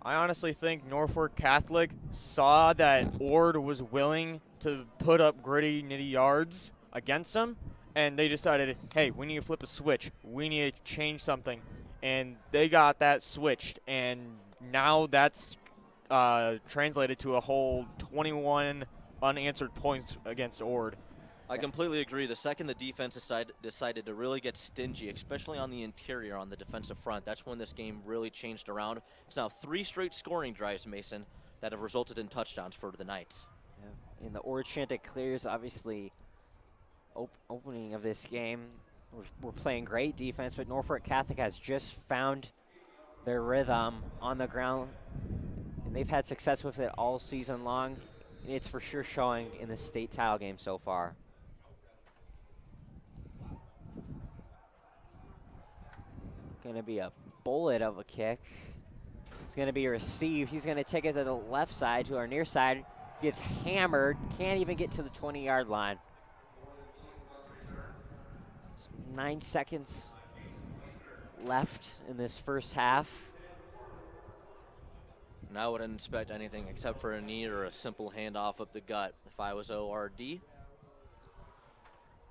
I honestly think Norfolk Catholic saw that Ord was willing to put up gritty, nitty yards against them, and they decided, hey, we need to flip a switch. We need to change something. And they got that switched, and now that's translated to a whole 21 unanswered points against Ord. I completely agree. The second the defense decided to really get stingy, especially on the interior, on the defensive front, that's when this game really changed around. It's now 3 straight scoring drives, Mason, that have resulted in touchdowns for the Knights. Yeah. In the Ord Chanticleers, obviously, opening of this game, we're playing great defense, but Norfolk Catholic has just found their rhythm on the ground, and they've had success with it all season long. And it's for sure showing in the state title game so far. Going to be a bullet of a kick. It's going to be received. He's going to take it to the left side, to our near side. Gets hammered. Can't even get to the 20-yard line. 9 seconds left in this first half. And I wouldn't expect anything except for a knee or a simple handoff up the gut if I was ORD.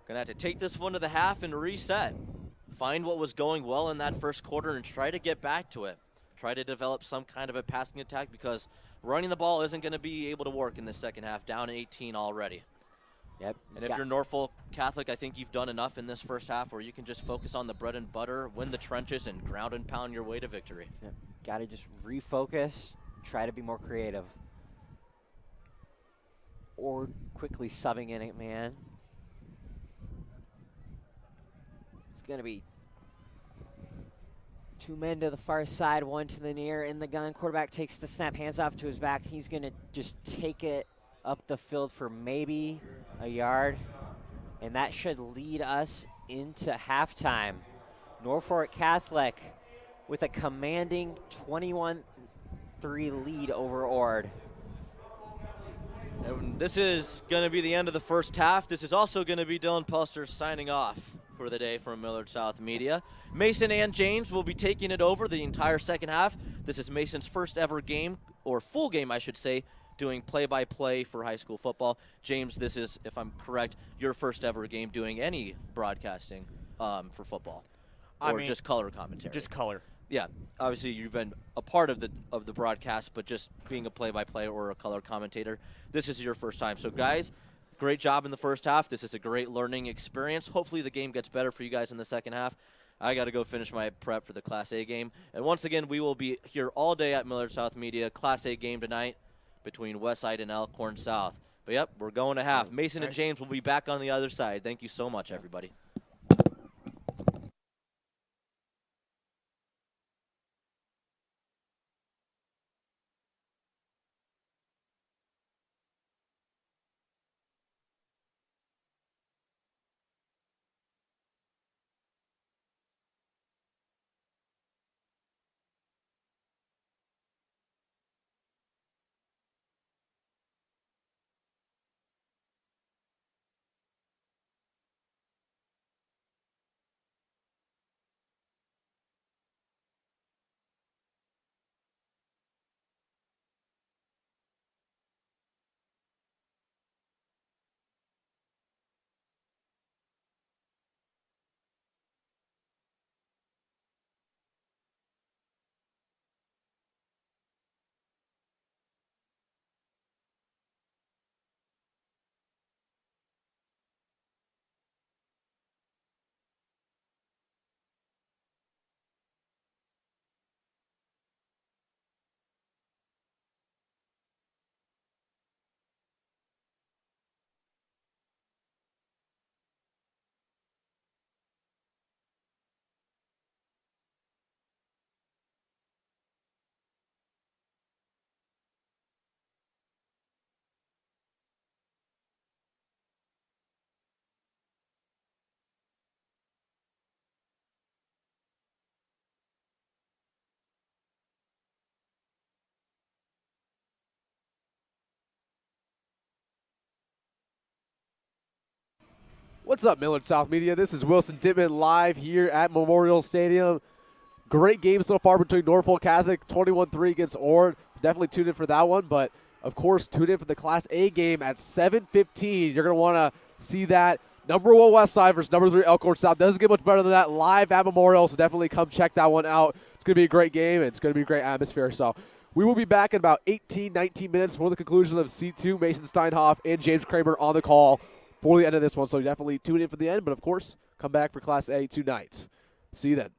Gonna have to take this one to the half and reset. Find what was going well in that first quarter and try to get back to it. Try to develop some kind of a passing attack because running the ball isn't going to be able to work in the second half, down 18 already. Yep. And if you're Norfolk Catholic, I think you've done enough in this first half where you can just focus on the bread and butter, win the trenches, and ground and pound your way to victory. Yep. Got to just refocus, try to be more creative. Or quickly subbing in it, man. It's going to be 2 men to the far side, 1 to the near. In the gun, quarterback takes the snap, hands off to his back. He's going to just take it up the field for maybe a yard. And that should lead us into halftime. Norfolk Catholic with a commanding 21-3 lead over Ord. And this is going to be the end of the first half. This is also going to be Dillon Pelster signing off for the day from Millard South Media. Mason and James will be taking it over the entire second half. This is Mason's first ever game, or full game, I should say, doing play-by-play for high school football. James, this is, if I'm correct, your first ever game doing any broadcasting for football, or just color commentary. Just color. Yeah, obviously you've been a part of the broadcast, but just being a play-by-play or a color commentator, this is your first time. So guys, great job in the first half. This is a great learning experience. Hopefully the game gets better for you guys in the second half. I got to go finish my prep for the Class A game. And once again, we will be here all day at Millard South Media. Class A game tonight between Westside and Elkhorn South. But yep, we're going to half. Mason and James will be back on the other side. Thank you so much, everybody. What's up, Millard South Media? This is Wilson Dittman live here at Memorial Stadium. Great game so far between Norfolk Catholic, 21-3 against Ord. Definitely tuned in for that one, but of course, tune in for the Class A game at 7:15. You're going to want to see that. Number 1 Westside versus number 3 Elkhorn South. Doesn't get much better than that live at Memorial, so definitely come check that one out. It's going to be a great game, and it's going to be a great atmosphere. So we will be back in about 18, 19 minutes for the conclusion of C2. Mason Steinhoff and James Kramer on the call for the end of this one, so definitely tune in for the end. But, of course, come back for Class A tonight. See you then.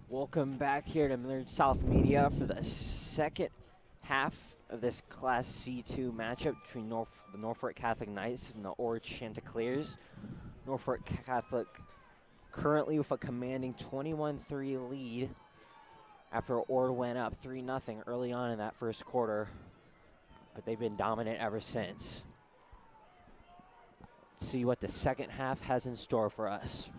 Welcome back here to Millard South Media for the second half of this Class C2 matchup between the Norfolk Catholic Knights and the Ord Chanticleers. Norfolk Catholic currently with a commanding 21-3 lead after Ord went up 3-0 early on in that first quarter, but they've been dominant ever since. Let's see what the second half has in store for us.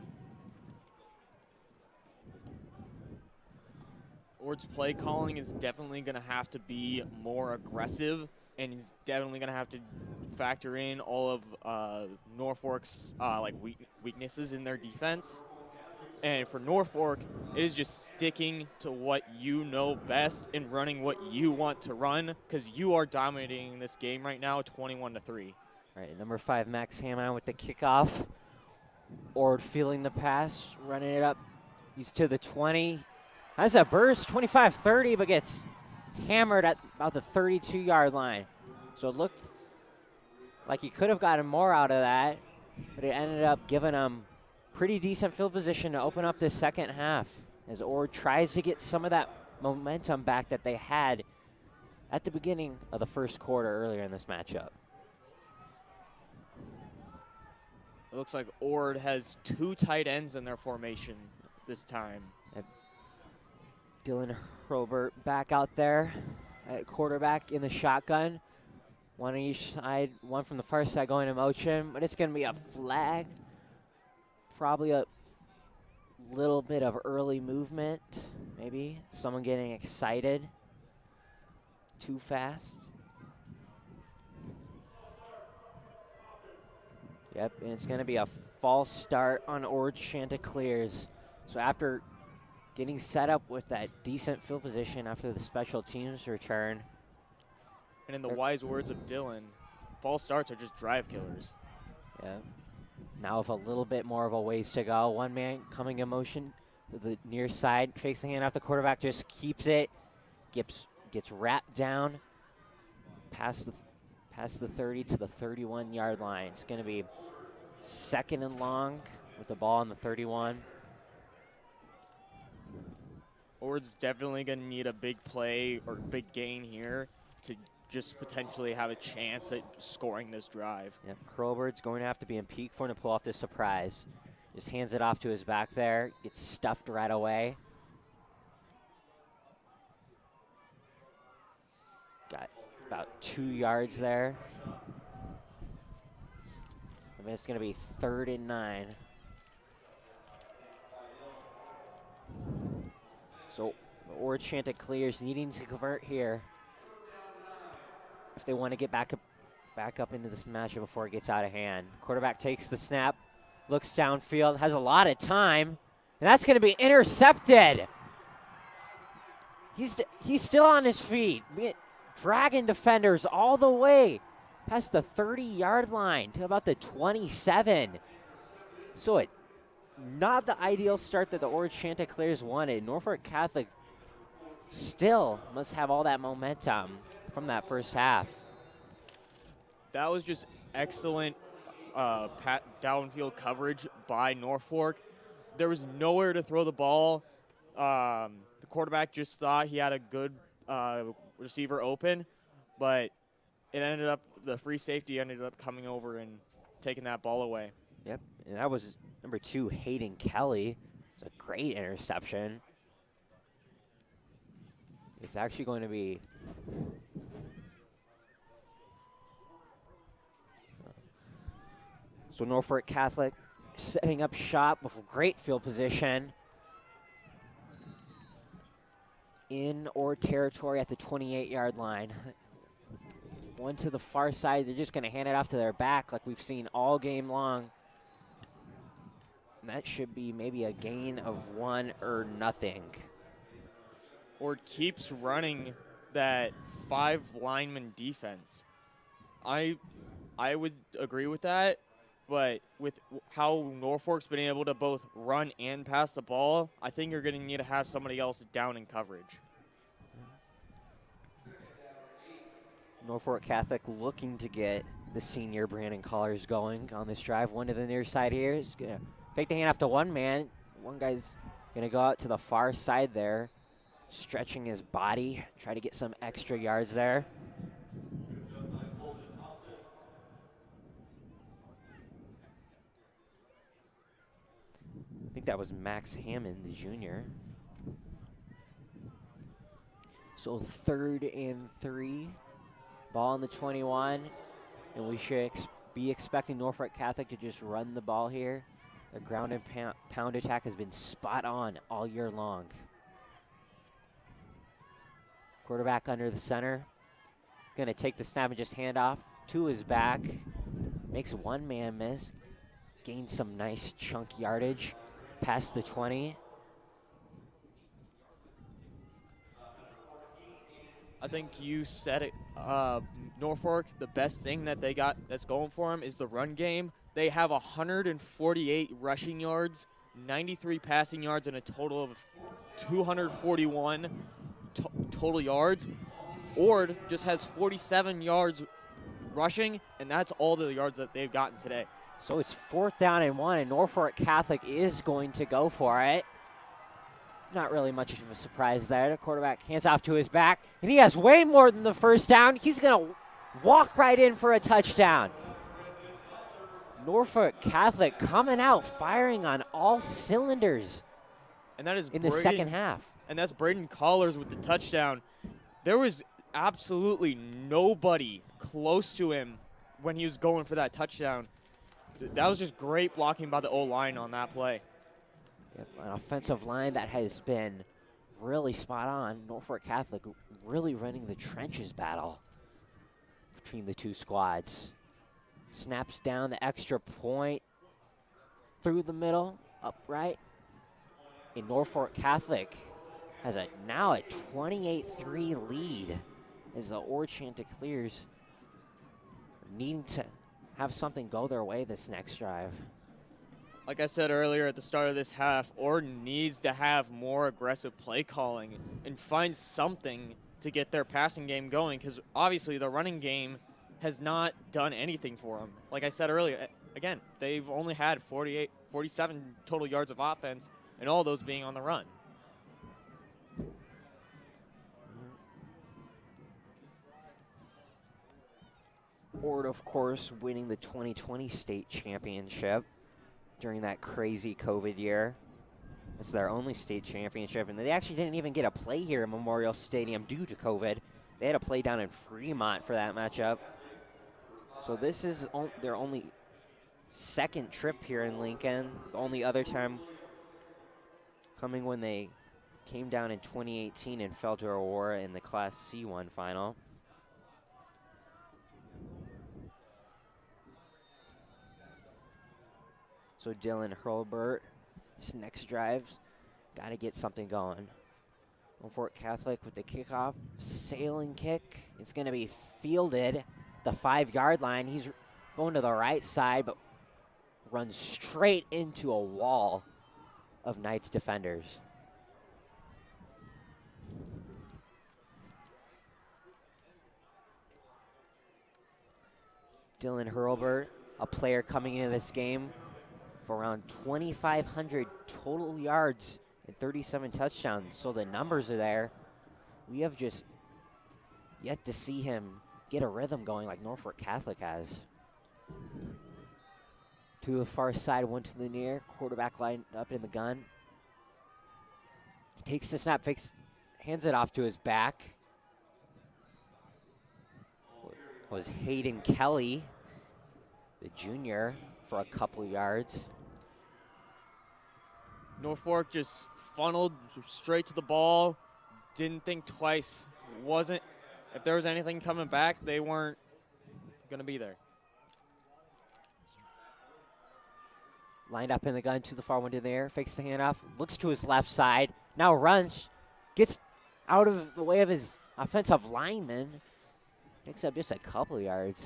Ord's play calling is definitely going to have to be more aggressive, and he's definitely going to have to factor in all of Norfolk's weaknesses in their defense. And for Norfolk, it is just sticking to what you know best and running what you want to run, because you are dominating this game right now, 21-3. All right, number 5, Max Hammond with the kickoff. Ord feeling the pass, running it up. He's to the 20. Has a burst, 25-30, but gets hammered at about the 32-yard line. So it looked like he could have gotten more out of that, but it ended up giving him pretty decent field position to open up this second half as Ord tries to get some of that momentum back that they had at the beginning of the first quarter earlier in this matchup. It looks like Ord has 2 tight ends in their formation this time. Dillon Robert back out there at quarterback in the shotgun. One on each side, one from the far side going in motion, but it's going to be a flag. Probably a little bit of early movement, maybe. Someone getting excited too fast. Yep, and it's going to be a false start on Ord Chanticleers. So after getting set up with that decent field position after the special teams return. And in the wise words of Dillon, false starts are just drive killers. Yeah. Now with a little bit more of a ways to go. One man coming in motion to the near side, fakes the hand off the quarterback, just keeps it, gets wrapped down past the 30 to the 31-yard line. It's going to be 2nd and long with the ball on the 31. Ord's definitely going to need a big play or big gain here to just potentially have a chance at scoring this drive. Yep. Hurlbird's going to have to be in peak form to pull off this surprise. Just hands it off to his back there, gets stuffed right away. Got about 2 yards there. I mean, it's going to be 3rd and 9. So the Ord Chanticleers needing to convert here if they want to get back up into this matchup before it gets out of hand. Quarterback takes the snap, looks downfield, has a lot of time, and that's going to be intercepted. He's still on his feet, dragging defenders all the way past the 30-yard line to about the 27. So not the ideal start that the Ord Chanticleers wanted. Norfolk Catholic still must have all that momentum from that first half. That was just excellent downfield coverage by Norfolk. There was nowhere to throw the ball. The quarterback just thought he had a good receiver open, but the free safety ended up coming over and taking that ball away. Yep, and that was number 2, Hayden Kelly. It's a great interception. It's actually going to be so Norfolk Catholic setting up shop with great field position in Ord territory at the 28-yard line. One to the far side, they're just going to hand it off to their back like we've seen all game long. And that should be maybe a gain of 1 or nothing. Ord keeps running that 5 lineman defense. I would agree with that, but with how Norfolk's been able to both run and pass the ball, I think you're going to need to have somebody else down in coverage. Norfolk Catholic looking to get the senior Brandon Collars going on this drive. One to the near side here. He's going to fake the hand off to one man. One guy's Gonna go out to the far side there, stretching his body, try to get some extra yards there. I think that was Max Hammond, the junior. So 3rd and 3, ball on the 21, and we should be expecting Norfolk Catholic to just run the ball here. Their ground and pound attack has been spot on all year long. Quarterback under the center. He's gonna take the snap and just hand off to his back. Makes one man miss. Gains some nice chunk yardage past the 20. I think you said it, Norfolk, the best thing that they got that's going for them is the run game. They have 148 rushing yards, 93 passing yards, and a total of 241 total yards. Ord just has 47 yards rushing, and that's all the yards that they've gotten today. So it's 4th down and 1, and Norfolk Catholic is going to go for it. Not really much of a surprise there. The quarterback hands off to his back, and he has way more than the first down. He's going to walk right in for a touchdown. Norfolk Catholic coming out, firing on all cylinders And that is in the second half. And that's Braden Collars with the touchdown. There was absolutely nobody close to him when he was going for that touchdown. That was just great blocking by the O-line on that play. Yep, an offensive line that has been really spot on. Norfolk Catholic really running the trenches battle between the two squads. Snaps down the extra point through the middle, upright. And Norfolk Catholic has now a 28-3 lead as the Ord Chanticleers needing to have something go their way this next drive. Like I said earlier at the start of this half, Ord needs to have more aggressive play calling and find something to get their passing game going, because obviously the running game has not done anything for them. Like I said earlier, again, they've only had 47 total yards of offense, and all those being on the run. Ord, of course, winning the 2020 state championship during that crazy COVID year. It's their only state championship, and they actually didn't even get a play here in Memorial Stadium due to COVID. They had a play down in Fremont for that matchup. So this is their only second trip here in Lincoln. The only other time coming when they came down in 2018 and fell to Aurora in the Class C1 final. So Dillon Hurlbert, this next drive's got to get something going. Norfolk Catholic with the kickoff, sailing kick. It's going to be fielded the 5-yard line. He's going to the right side, but runs straight into a wall of Knights defenders. Dillon Hurlbert, a player coming into this game for around 2,500 total yards and 37 touchdowns. So the numbers are there. We have just yet to see him get a rhythm going like Norfolk Catholic has. To the far side, one to the near. Quarterback lined up in the gun. Takes the snap, hands it off to his back. Was Hayden Kelly, the junior, for a couple yards. Norfolk just funneled straight to the ball, didn't think twice. If there was anything coming back, they weren't going to be there. Lined up in the gun to the far one to there, fakes the handoff, looks to his left side, now runs, gets out of the way of his offensive lineman, picks up just a couple yards.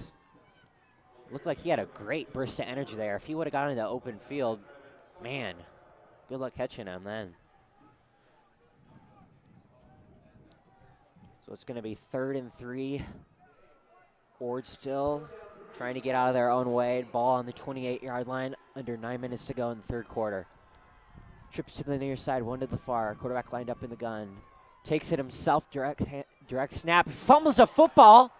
Looked like he had a great burst of energy there. If he would have gotten into open field, man, good luck catching him then. So it's going to be 3rd and 3. Ord still trying to get out of their own way. Ball on the 28-yard line, under 9 minutes to go in the third quarter. Trips to the near side, one to the far. Quarterback lined up in the gun. Takes it himself, direct snap. Fumbles a football.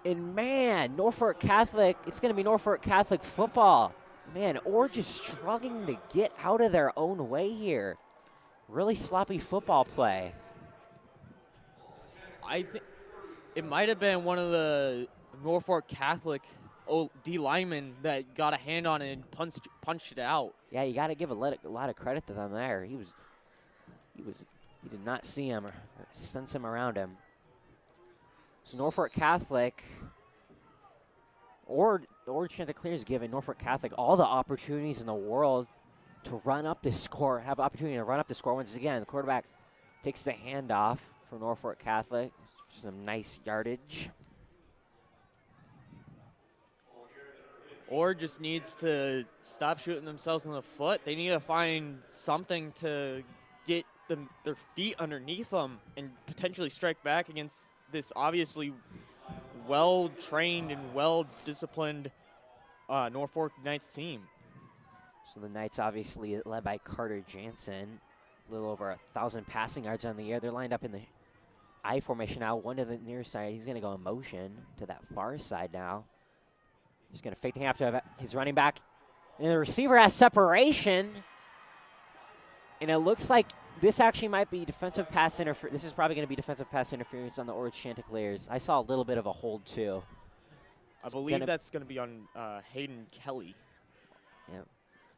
And man, Norfolk Catholic, it's going to be Norfolk Catholic football. Man, Ord just struggling to get out of their own way here. Really sloppy football play. I think it might have been one of the Norfolk Catholic D linemen that got a hand on it and punched it out. Yeah, you got to give a lot of credit to them there. He did not see him or sense him around him. So Norfolk Catholic, Ord Chanticleers giving Norfolk Catholic all the opportunities in the world to run up the score, have opportunity to run up the score once again. The quarterback takes the handoff for Norfolk Catholic. Some nice yardage. Ord just needs to stop shooting themselves in the foot. They need to find something to get their feet underneath them and potentially strike back against this obviously well-trained and well-disciplined Norfolk Knights team. So the Knights obviously led by Carter Jansen. A little over 1,000 passing yards on the year. They're lined up in the I formation now. One to the near side. He's going to go in motion to that far side now. He's going to fake the half to his running back. And the receiver has separation. And it looks like this actually might be defensive pass interference. This is probably going to be defensive pass interference on the Ord Chanticleers. I saw a little bit of a hold, too. I believe that's going to be on Hayden Kelly. Yeah.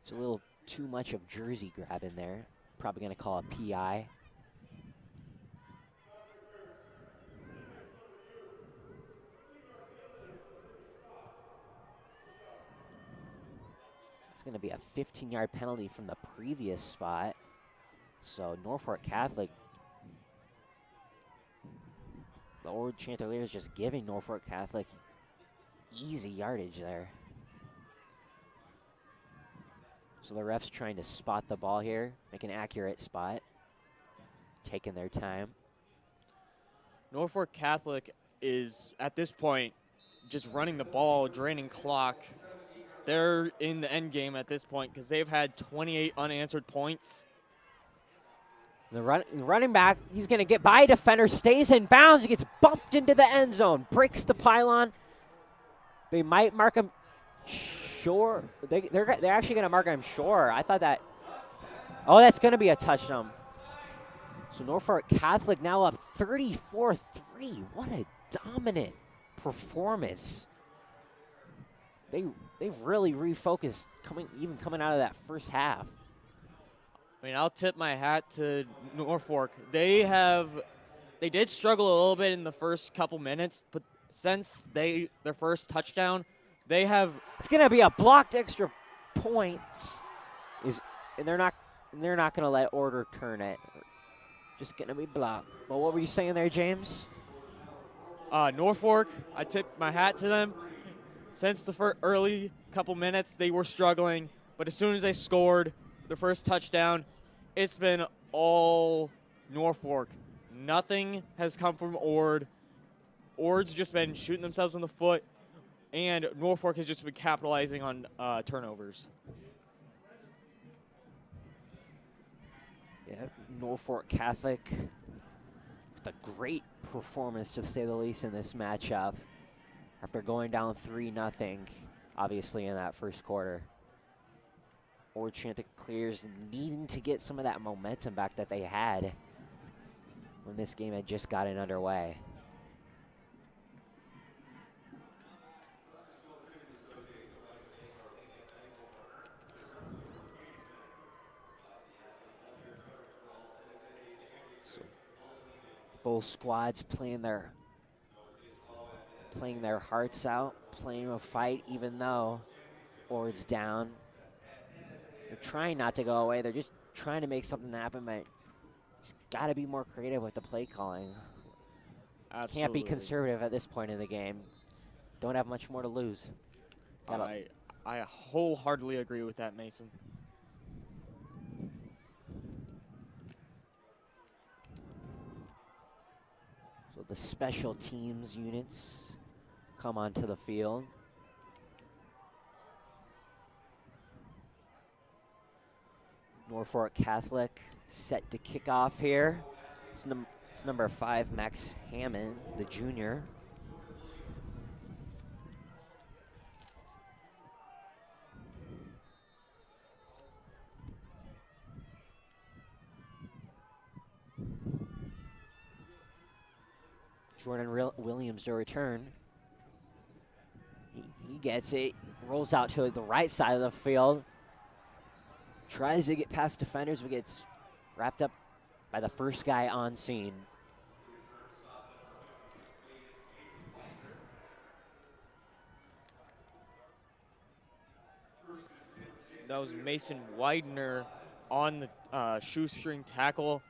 It's a little too much of jersey grab in there. Probably going to call a PI. It's going to be a 15-yard penalty from the previous spot. So Norfolk Catholic, the Ord Chanticleers just giving Norfolk Catholic easy yardage there. So the refs trying to spot the ball here, make an accurate spot, taking their time. Norfolk Catholic is, at this point, just running the ball, draining clock. They're in the end game at this point because they've had 28 unanswered points. The running back, he's going to get by a defender, stays in bounds, he gets bumped into the end zone, breaks the pylon. They might mark him sure. They're actually going to mark him sure. I thought that. Oh, that's going to be a touchdown. So Norfolk Catholic now up 34-3. What a dominant performance. They've really refocused coming out of that first half. I mean, I'll tip my hat to Norfolk. They did struggle a little bit in the first couple minutes, but since their first touchdown, they have. It's going to be a blocked extra point, and they're not going to let Ord return it. Just going to be blocked. Well, what were you saying there, James? Norfolk, I tip my hat to them. Since the early couple minutes, they were struggling, but as soon as they scored the first touchdown, it's been all Norfolk. Nothing has come from Ord. Ord's just been shooting themselves in the foot, and Norfolk has just been capitalizing on turnovers. Yeah, Norfolk Catholic with a great performance, to say the least, in this matchup. After going down 3-0, obviously, in that first quarter. Ord Chanticleers needing to get some of that momentum back that they had when this game had just gotten underway. So both squads playing their hearts out, playing a fight, even though Ord's down. They're trying not to go away. They're just trying to make something happen, but it's got to be more creative with the play calling. Absolutely. Can't be conservative at this point in the game. Don't have much more to lose. I wholeheartedly agree with that, Mason. So the special teams units come onto the field. Norfolk Catholic set to kick off here. It's number 5, Max Hammond, the junior. Jordan Williams to return. He gets it, rolls out to the right side of the field. Tries to get past defenders, but gets wrapped up by the first guy on scene. That was Mason Widener on the shoestring tackle.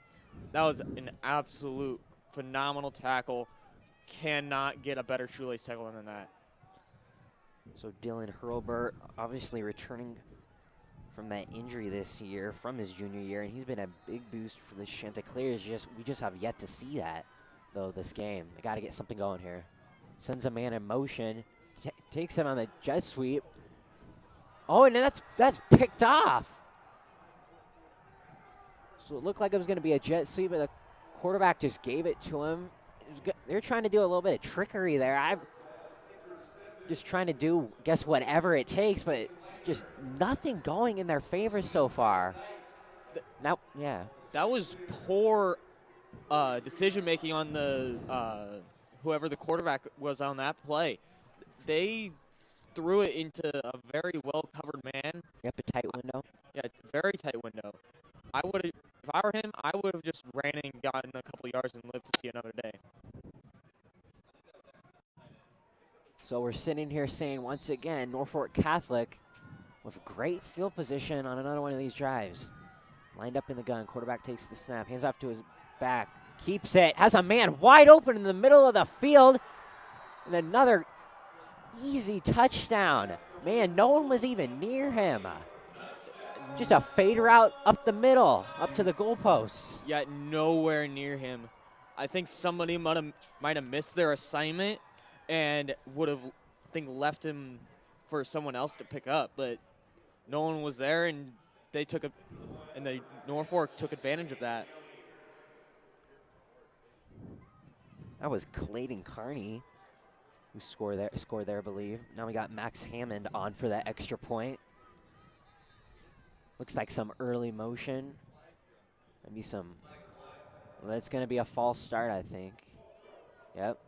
That was an absolute phenomenal tackle. Cannot get a better shoelace tackle than that. So Dillon Hurlburt obviously returning from that injury this year, from his junior year, and he's been a big boost for the Chanticleers. We just have yet to see that, though, this game. They got to get something going here. Sends a man in motion, takes him on the jet sweep. Oh, and then that's picked off. So it looked like it was going to be a jet sweep, but the quarterback just gave it to him. They're trying to do a little bit of trickery there. I'm just trying to do, guess, whatever it takes, but just nothing going in their favor so far. Now, yeah. That was poor decision making on the whoever the quarterback was on that play. They threw it into a very well covered man. Yep, a tight window. Yeah, very tight window. I would, if I were him, I would have just ran in and gotten a couple yards and lived to see another day. So we're sitting here saying, once again, Norfolk Catholic with great field position on another one of these drives. Lined up in the gun, quarterback takes the snap, hands off to his back, keeps it, has a man wide open in the middle of the field, and another easy touchdown. Man, no one was even near him. Just a fade route up the middle, up to the goalposts. Yet nowhere near him. I think somebody might have missed their assignment and would have, I think, left him for someone else to pick up, but no one was there, and they took a, and the Norfolk took advantage of that. That was Clayton Carney who scored there, I believe. Now we got Max Hammond on for that extra point. Looks like some early motion. Maybe some, well, it's going to be a false start, I think. Yep.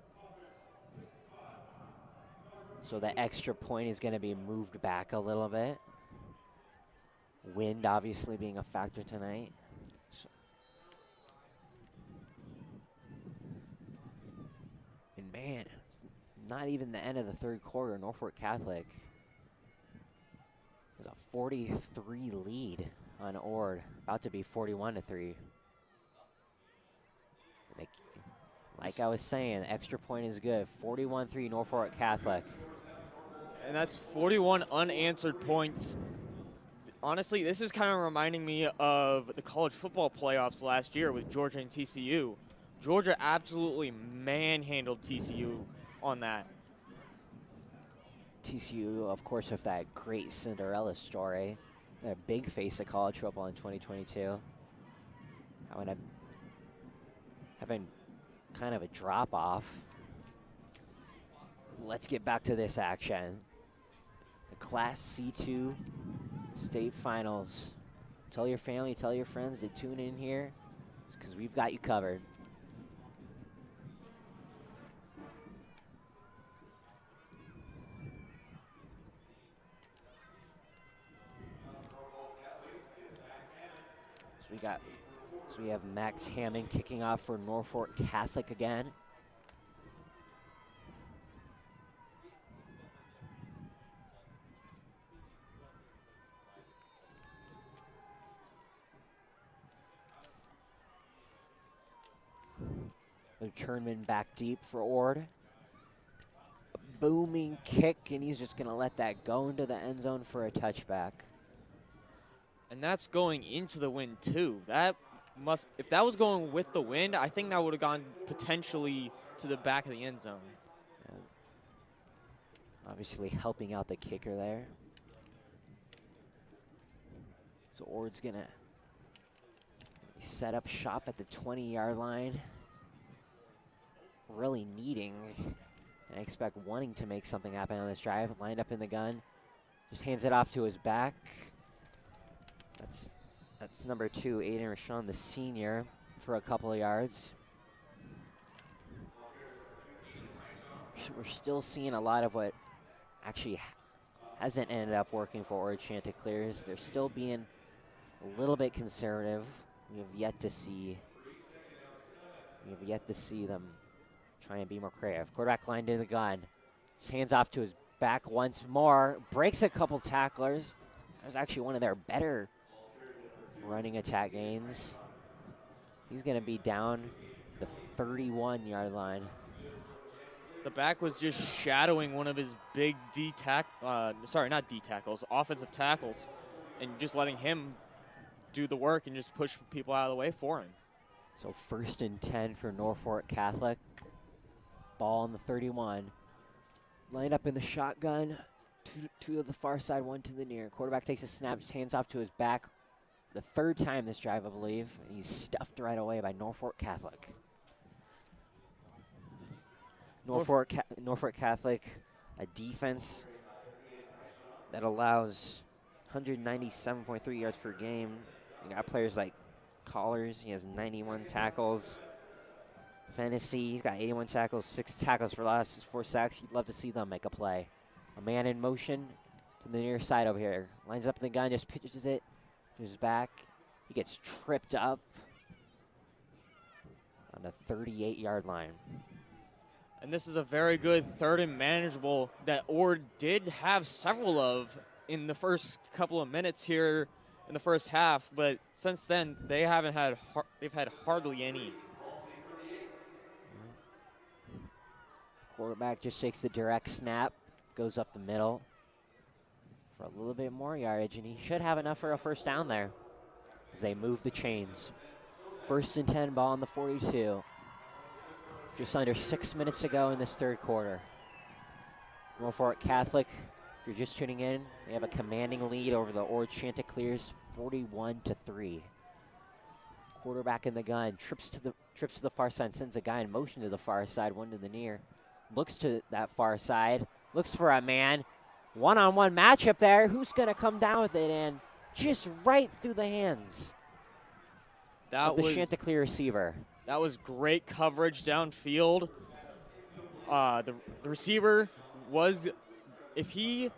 So the extra point is going to be moved back a little bit. Wind obviously being a factor tonight. So. And man, it's not even the end of the third quarter. Norfolk Catholic has a 43 lead on Ord, about to be 41-3. Like I was saying, the extra point is good. 41-3 Norfolk Catholic. And that's 41 unanswered points. Honestly, this is kind of reminding me of the college football playoffs last year with Georgia and TCU. Georgia absolutely manhandled TCU on that. TCU, of course, with that great Cinderella story. They're a big face of college football in 2022. Having kind of a drop-off. Let's get back to this action. The Class C2 state finals. Tell your family, tell your friends to tune in here because we've got you covered. So we have Max Hammond kicking off for Norfolk Catholic again. The Turnman back deep for Ord. A booming kick, and he's just going to let that go into the end zone for a touchback. And that's going into the wind, too. If that was going with the wind, I think that would have gone potentially to the back of the end zone. Yeah. Obviously helping out the kicker there. So Ord's going to Set up shop at the 20-yard line. Really needing, and I expect wanting to make something happen on this drive. Lined up in the gun. Just hands it off to his back. That's number 2, Aiden Rashawn, the senior, for a couple of yards. We're still seeing a lot of what actually hasn't ended up working for Ord Chanticleers. They're still being a little bit conservative. We have yet to see them try and be more creative. Quarterback lined in the gun. Just hands off to his back once more. Breaks a couple tacklers. That was actually one of their better running attack gains. He's going to be down the 31-yard line. The back was just shadowing one of his big offensive tackles, and just letting him do the work and just push people out of the way for him. So 1st and 10 for Norfolk Catholic. Ball on the 31. Lined up in the shotgun. Two to the far side, 1 to the near. Quarterback takes a snap, just hands off to his back. The 3rd time this drive, I believe. And he's stuffed right away by Norfolk Catholic. Norfolk Catholic, a defense that allows 197.3 yards per game. You got players like Collars, he has 91 tackles. Fennessy, he's got 81 tackles, 6 tackles for loss, 4 sacks. You'd love to see them make a play. A man in motion to the near side over here. Lines up in the gun, just pitches it to his back. He gets tripped up on the 38-yard line. And this is a very good 3rd and manageable that Ord did have several of in the first couple of minutes here in the first half, but since then they've had hardly any. Quarterback just takes the direct snap, goes up the middle for a little bit more yardage, and he should have enough for a 1st down there as they move the chains. 1st and 10, ball on the 42. Just under 6 minutes to go in this 3rd quarter. Norfolk Catholic, if you're just tuning in, they have a commanding lead over the Ord Chanticleers, 41-3. Quarterback in the gun, trips to the far side, sends a guy in motion to the far side, 1 to the near. Looks to that far side, looks for a man. One-on-one matchup there. Who's going to come down with it? And just right through the hands of the Chanticleer receiver. That was great coverage downfield. The receiver was, if he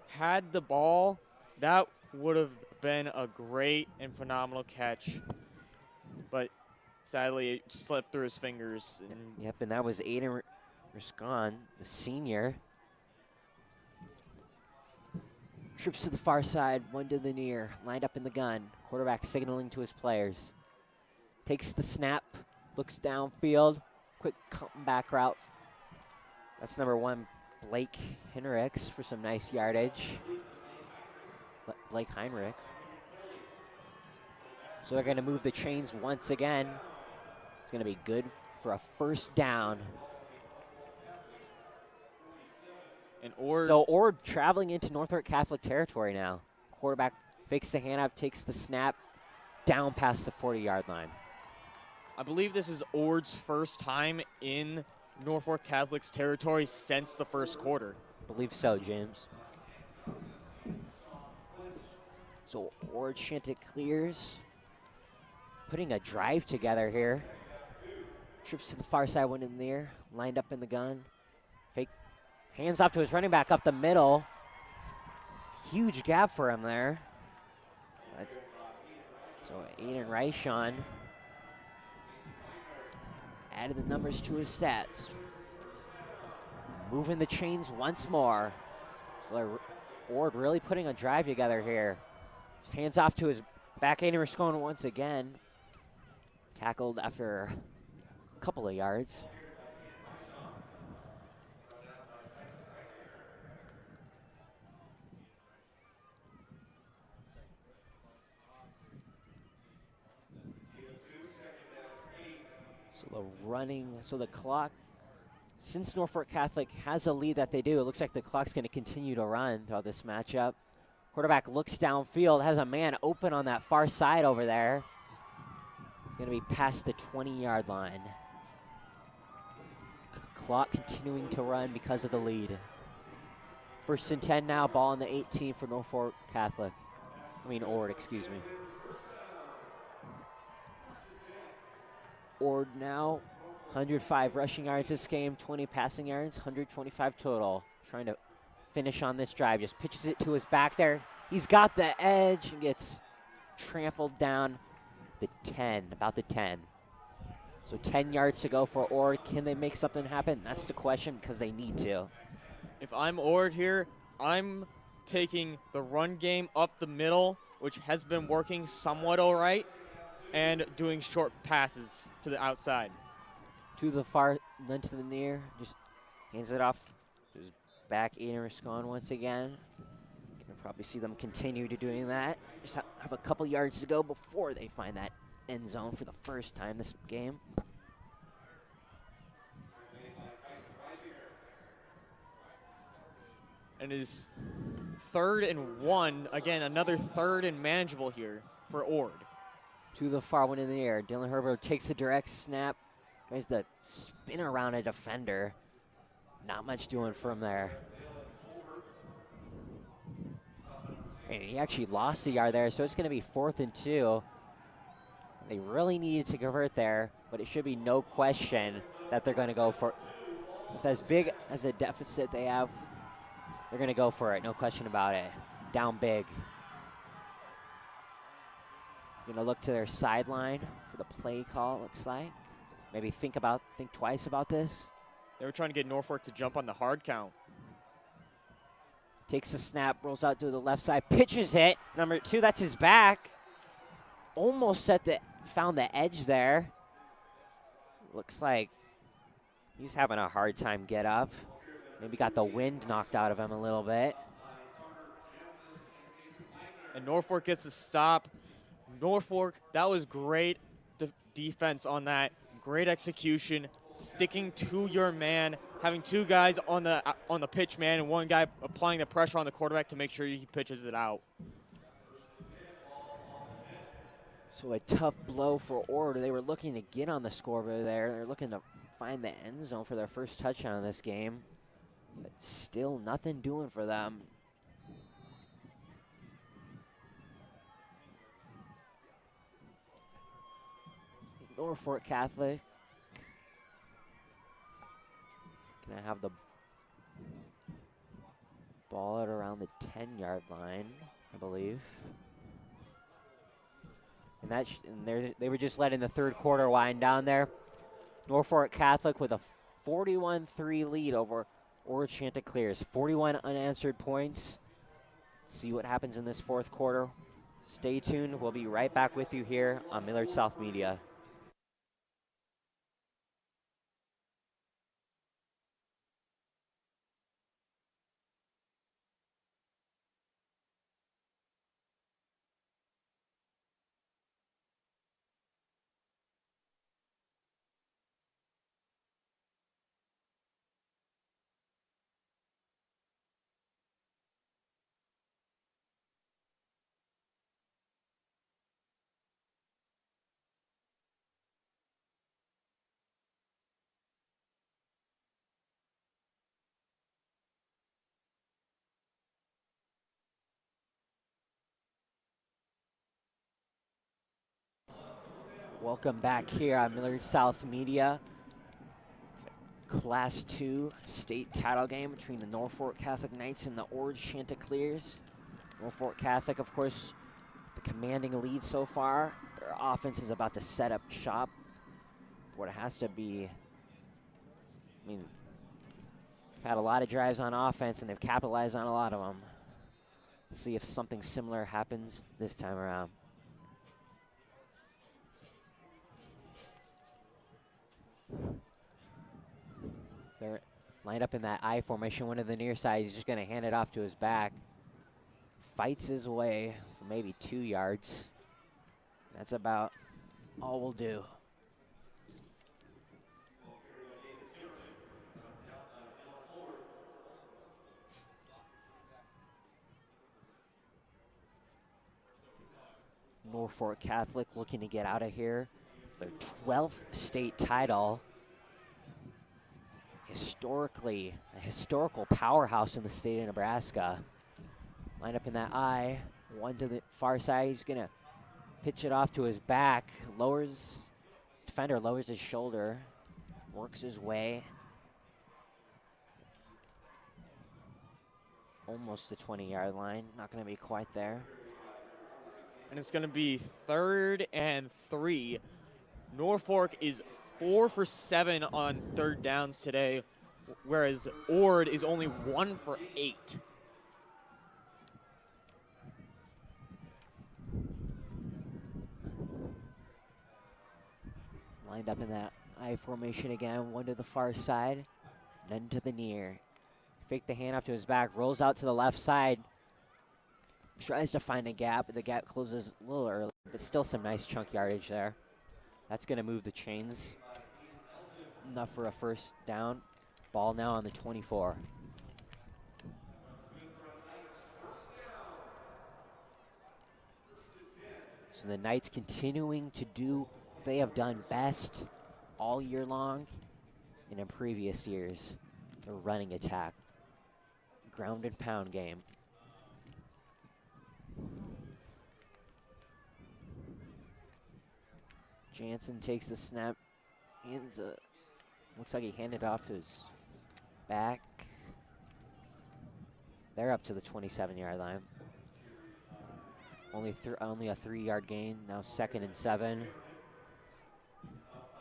had the ball, that would have been a great and phenomenal catch. But sadly, it slipped through his fingers. Yep, and that was Aiden Rashawn, the senior. Trips to the far side, 1 to the near, lined up in the gun. Quarterback signaling to his players. Takes the snap, looks downfield, quick comeback route. That's number 1, Blake Heinrichs, for some nice yardage. Blake Heinrichs. So they're going to move the chains once again. It's going to be good for a 1st down. And Ord. So Ord traveling into Norfolk Catholic territory now. Quarterback fakes the handoff, takes the snap, down past the 40-yard line. I believe this is Ord's 1st time in Norfolk Catholic's territory since the 1st quarter. I believe so, James. So Ord Chanticleers putting a drive together here. Trips to the far side, 1 in the near, lined up in the gun. Fake, hands off to his running back up the middle. Huge gap for him there. So Aiden Rashawn added the numbers to his stats. Moving the chains once more. So Ord really putting a drive together here. Just hands off to his back, Aiden Rashawn once again. Tackled after a couple of yards. So the clock, since Norfolk Catholic has a lead that they do, it looks like the clock's going to continue to run throughout this matchup. Quarterback looks downfield, has a man open on that far side over there. going to be past the 20-yard line. Clock continuing to run because of the lead. 1st and 10 now, ball on the 18 for Norfolk Catholic. Ord, excuse me. Ord now, 105 rushing yards this game, 20 passing yards, 125 total. Trying to finish on this drive, just pitches it to his back there. He's got the edge and gets trampled down the 10, about the 10. So 10 yards to go for Ord. Can they make something happen? That's the question, because they need to. If I'm Ord here, I'm taking the run game up the middle, which has been working somewhat all right, and doing short passes to the outside. To the far, then to the near, just hands it off. Just back Ruscon once again. You'll probably see them continue to doing that. Just have a couple yards to go before they find that end zone for the first time this game. And it is 3rd and 1. Again, another 3rd and manageable here for Ord. To the far one in the air. Dillon Herbert takes the direct snap. Tries to spin around a defender. Not much doing from there. And he actually lost a yard there, so it's going to be 4th and 2. They really needed to convert there, but it should be no question that they're going to go for, with as big as a deficit they have, they're going to go for it, no question about it. Down big. Going to look to their sideline for the play call, it looks like. Maybe think twice about this. They were trying to get Norfolk to jump on the hard count. Takes the snap, rolls out to the left side, pitches it. Number 2, that's his back. Almost found the edge there. Looks like he's having a hard time get up. Maybe got the wind knocked out of him a little bit. And Norfolk gets a stop. Norfolk, that was great defense on that. Great execution, sticking to your man, having 2 guys on the pitch man and 1 guy applying the pressure on the quarterback to make sure he pitches it out. So a tough blow for Ord. They were looking to get on the scoreboard there. They're looking to find the end zone for their first touchdown in this game. But still nothing doing for them. Norfolk Catholic gonna have the ball at around the 10-yard line, I believe. And they were just letting the 3rd quarter wind down there. Norfolk Catholic with a 41-3 lead over Ord Chanticleers. 41 unanswered points. Let's see what happens in this 4th quarter. Stay tuned. We'll be right back with you here on Millard South Media. Welcome back here on Millard South Media. Class 2 state title game between the Norfolk Catholic Knights and the Ord Chanticleers. Norfolk Catholic, of course, the commanding lead so far. Their offense is about to set up shop for what it has to be. They've had a lot of drives on offense, and they've capitalized on a lot of them. Let's see if something similar happens this time around. They're lined up in that I formation. One of the near side, he's just going to hand it off to his back. Fights his way for maybe 2 yards. That's about all we'll do. Norfolk Catholic looking to get out of here. Their 12th state title. Historically, a historical powerhouse in the state of Nebraska. Line up in that I, one to the far side. He's gonna pitch it off to his back. Defender lowers his shoulder, works his way. Almost the 20-yard line, not gonna be quite there. And it's gonna be 3rd and 3. Norfolk is 4 for 7 on 3rd downs today, whereas Ord is only 1 for 8. Lined up in that I formation again, one to the far side, none to the near. Fake the handoff to his back, rolls out to the left side, tries to find a gap, but the gap closes a little early, but still some nice chunk yardage there. That's gonna move the chains. Enough for a first down. Ball now on the 24. So the Knights continuing to do what they have done best all year long and in previous years, the running attack. Ground and pound game. Jansen takes the snap, looks like he handed off to his back. They're up to the 27-yard line. Only a 3-yard gain, now 2nd and 7.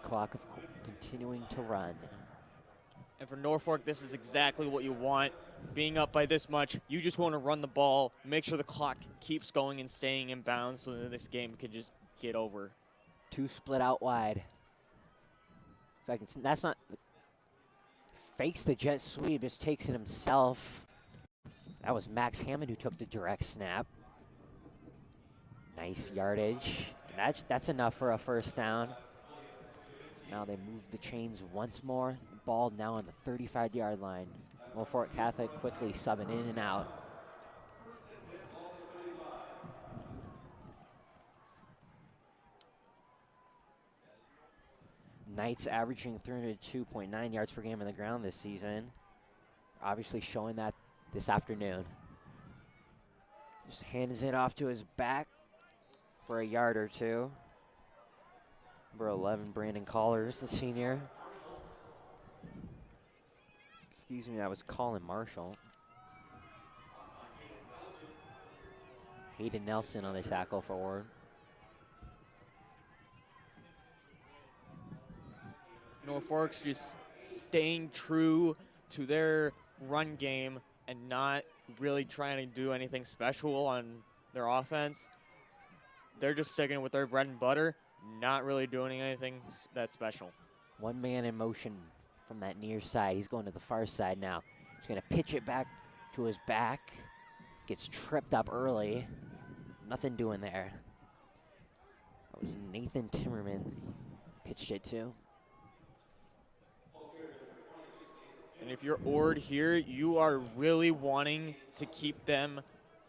Clock continuing to run. And for Norfolk, this is exactly what you want. Being up by this much, you just want to run the ball, make sure the clock keeps going and staying in bounds so that this game can just get over. 2 split out wide. It's like that's not, fakes the jet sweep, just takes it himself. That was Max Hammond who took the direct snap. Nice yardage. That's enough for a first down. Now they move the chains once more. Ball now on the 35-yard line. Norfolk Catholic quickly subbing in and out. Knights averaging 302.9 yards per game on the ground this season. Obviously showing that this afternoon. Just hands it off to his back for a yard or two. Number 11, Brandon Collars, the senior. Excuse me, that was Colin Marshall. Hayden Nelson on the tackle for Ord. Norfolk's just staying true to their run game and not really trying to do anything special on their offense. They're just sticking with their bread and butter, not really doing anything that special. One man in motion from that near side. He's going to the far side now. He's going to pitch it back to his back. Gets tripped up early. Nothing doing there. That was Nathan Timmerman pitched it to. And if you're Ord here, you are really wanting to keep them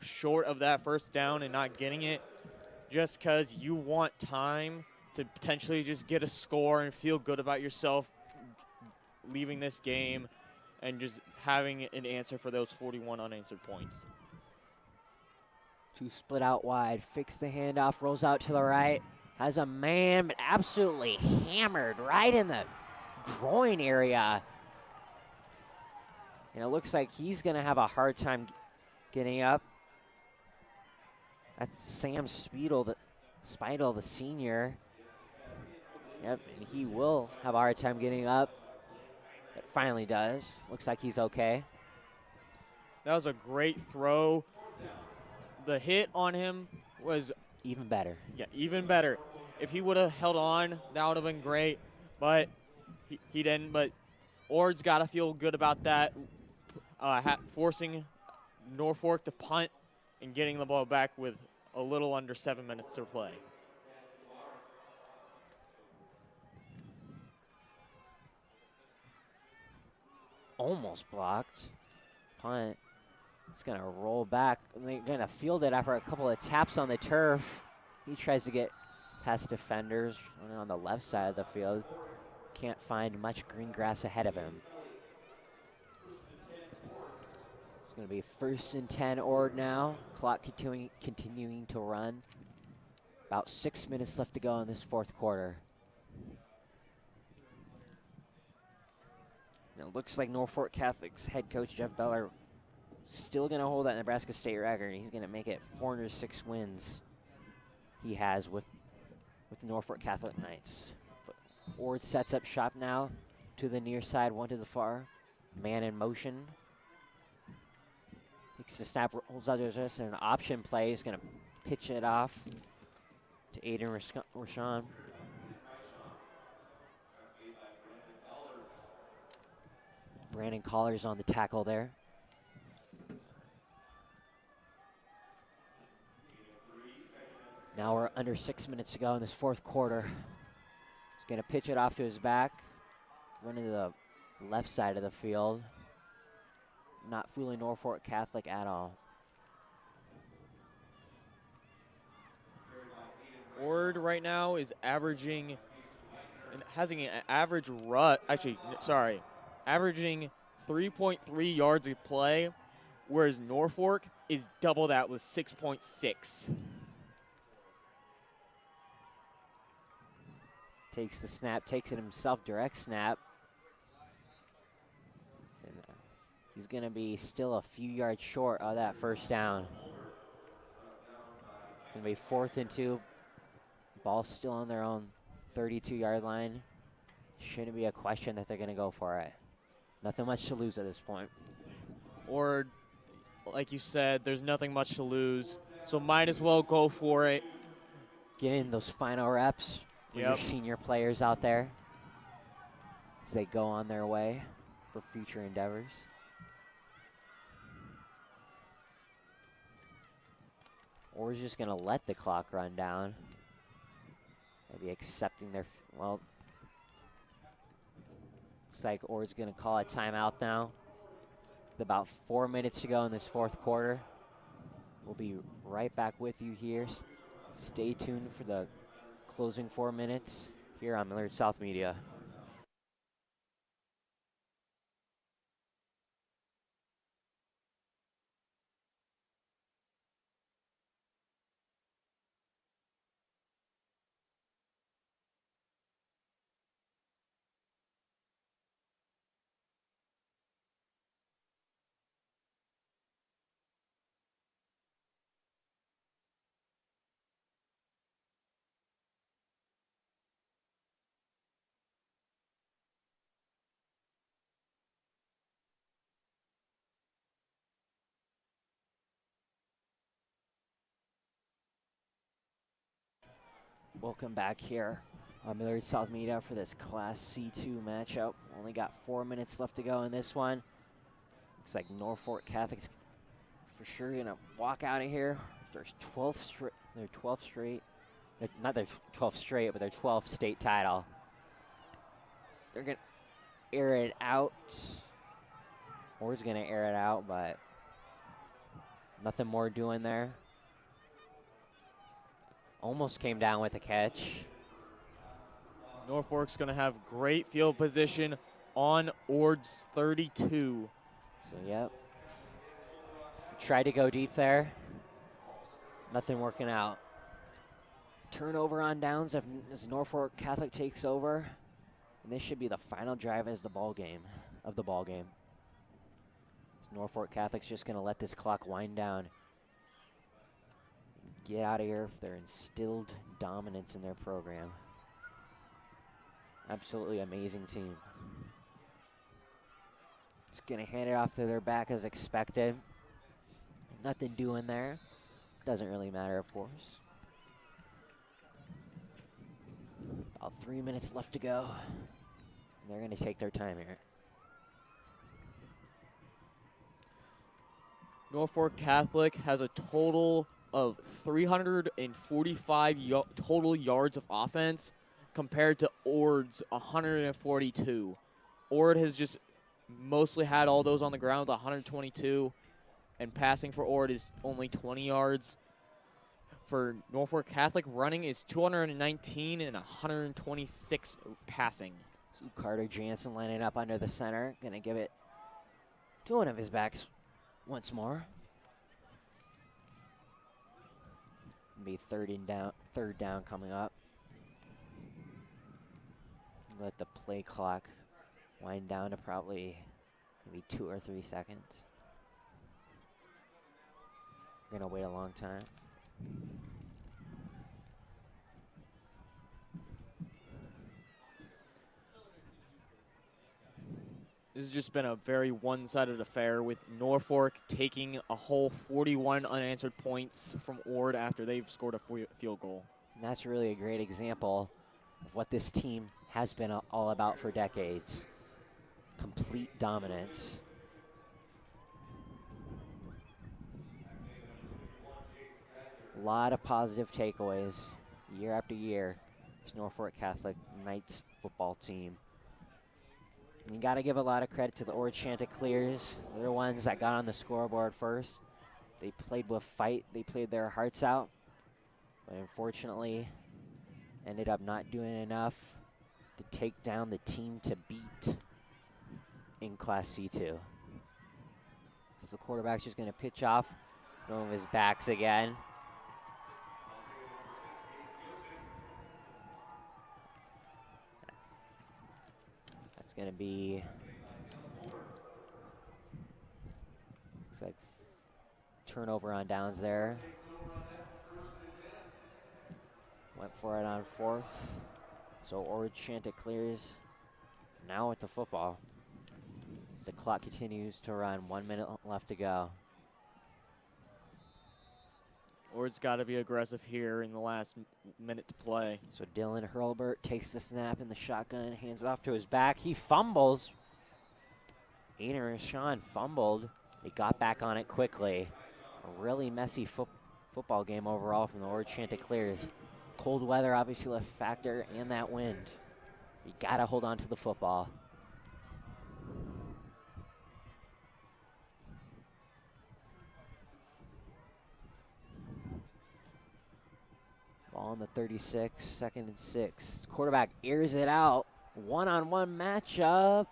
short of that first down and not getting it, just because you want time to potentially just get a score and feel good about yourself leaving this game and just having an answer for those 41 unanswered points. 2 split out wide, fakes the handoff, rolls out to the right, has a man, but absolutely hammered right in the groin area. And it looks like he's going to have a hard time getting up. That's Sam Speidel, the senior. Yep, and he will have a hard time getting up. It finally does. Looks like he's okay. That was a great throw. The hit on him was even better. Yeah, even better. If he would have held on, that would have been great. But he didn't. But Ord's got to feel good about that, forcing Norfolk to punt and getting the ball back with a little under 7 minutes to play. Almost blocked. Punt. It's going to roll back. They're going to field it after a couple of taps on the turf. He tries to get past defenders running on the left side of the field. Can't find much green grass ahead of him. It's going to be 1st and 10 Ord now. Clock continuing to run. About 6 minutes left to go in this 4th quarter. And it looks like Norfolk Catholic's head coach Jeff Beller still going to hold that Nebraska State record. He's going to make it 406 wins he has with the Norfolk Catholic Knights. But Ord sets up shop now to the near side, one to the far. Man in motion. Takes the snap, holds out his wrist, and an option play. He's going to pitch it off to Aiden Rashawn. Brandon Collar's on the tackle there. Now we're under 6 minutes to go in this 4th quarter. He's going to pitch it off to his back, running to the left side of the field. Not fooling Norfolk Catholic at all. Ord right now is averaging, having an average rut, averaging 3.3 yards a play, whereas Norfolk is double that with 6.6. Takes the snap, takes it himself, direct snap. And he's going to be still a few yards short of that 1st down. Going to be 4th and 2. Ball still on their own 32-yard line. Shouldn't be a question that they're going to go for it. Nothing much to lose at this point. Or, like you said, there's nothing much to lose, so might as well go for it. Get in those final reps with your senior players out there as they go on their way for future endeavors. Or we're just going to let the clock run down. Maybe accepting their, well, looks like Ord's going to call a timeout now. With about 4 minutes to go in this 4th quarter. We'll be right back with you here. Stay tuned for the closing 4 minutes here on Millard South Media. Welcome back here on Millard South Media for this Class C2 matchup. Only got 4 minutes left to go in this one. Looks like Norfolk Catholic's for sure gonna walk out of here. Their 12th straight, not their 12th straight, but their 12th state title. They're gonna air it out. Ord's gonna air it out, but nothing more doing there. Almost came down with a catch. Norfolk's going to have great field position on Ord's 32. So, yep. Tried to go deep there. Nothing working out. Turnover on downs as Norfolk Catholic takes over. And this should be the final drive as the ball game. Norfolk Catholic's just going to let this clock wind down. Get out of here if they're instilled dominance in their program. Absolutely amazing team. Just gonna hand it off to their back as expected. Nothing doing there. Doesn't really matter, of course. About 3 minutes left to go. They're gonna take their time here. Norfolk Catholic has a total of 345 total yards of offense compared to Ord's 142. Ord has just mostly had all those on the ground with 122, and passing for Ord is only 20 yards. for Norfolk Catholic running is 219 and 126 passing. So Carter Jansen lining up under the center. Going to give it to one of his backs once more. Be third down coming up. Let the play clock wind down to probably maybe 2 or 3 seconds. We're gonna wait a long time. This has just been a very one-sided affair with Norfolk taking a whole 41 unanswered points from Ord after they've scored a field goal. And that's really a great example of what this team has been all about for decades. Complete dominance. A lot of positive takeaways year after year. This Norfolk Catholic Knights football team. And you got to give a lot of credit to the Ord Chanticleers. They're the ones that got on the scoreboard first. They played with fight. They played their hearts out. But unfortunately, ended up not doing enough to take down the team to beat in Class C2. So the quarterback's just going to pitch off one of his backs again. That's going to be, looks like turnover on downs there. Went for it on 4th. So Ord Chanticleers now with the football. As the clock continues to run, 1 minute left to go. Ord's got to be aggressive here in the last minute to play. So Dillon Hurlbert takes the snap in the shotgun, hands it off to his back. He fumbles. Aiden Rashawn fumbled. He got back on it quickly. A really messy football game overall from the Ord Chanticleers. Cold weather obviously a factor, and that wind. You gotta hold on to the football. Ball on the 36, 2nd and 6. Quarterback airs it out. One-on-one matchup.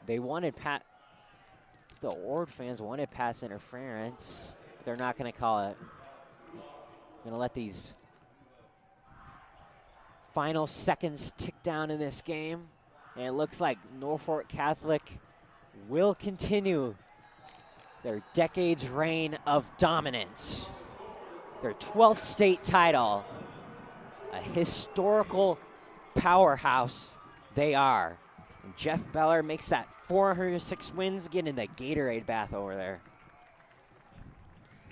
They wanted the Ord fans wanted pass interference. But they're not gonna call it. Gonna let these final seconds tick down in this game. And it looks like Norfolk Catholic will continue their decades reign of dominance. Their 12th state title. A historical powerhouse they are. And Jeff Beller makes that 406 wins, getting the Gatorade bath over there.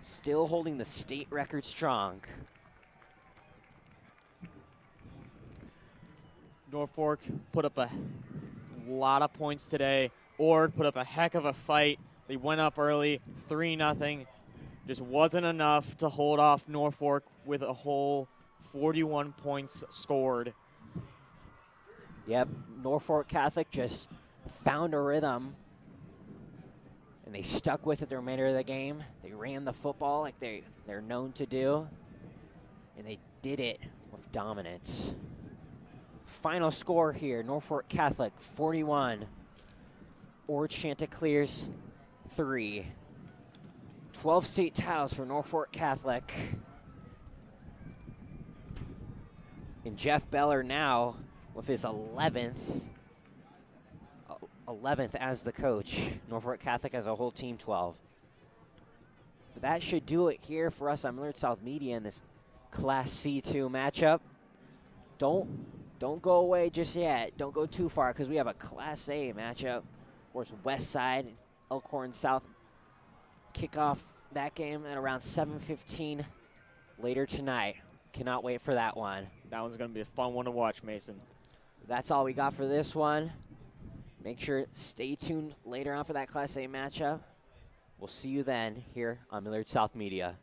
Still holding the state record strong. Norfolk put up a lot of points today. Ord put up a heck of a fight. They went up early, 3-0. Just wasn't enough to hold off Norfolk with a whole 41 points scored. Yep, Norfolk Catholic just found a rhythm. And they stuck with it the remainder of the game. They ran the football like they're known to do. And they did it with dominance. Final score here, Norfolk Catholic 41. Ord Chanticleers 3. 12 state titles for Norfolk Catholic. And Jeff Beller now with his 11th as the coach. Norfolk Catholic as a whole team 12. But that should do it here for us on Millard South Media in this Class C2 matchup. Don't go away just yet. Don't go too far because we have a Class A matchup. Of course, West Side, Elkhorn South kick off that game at around 7:15 later tonight. Cannot wait for that one. That one's going to be a fun one to watch, Mason. That's all we got for this one. Make sure stay tuned later on for that Class A matchup. We'll see you then here on Millard South Media.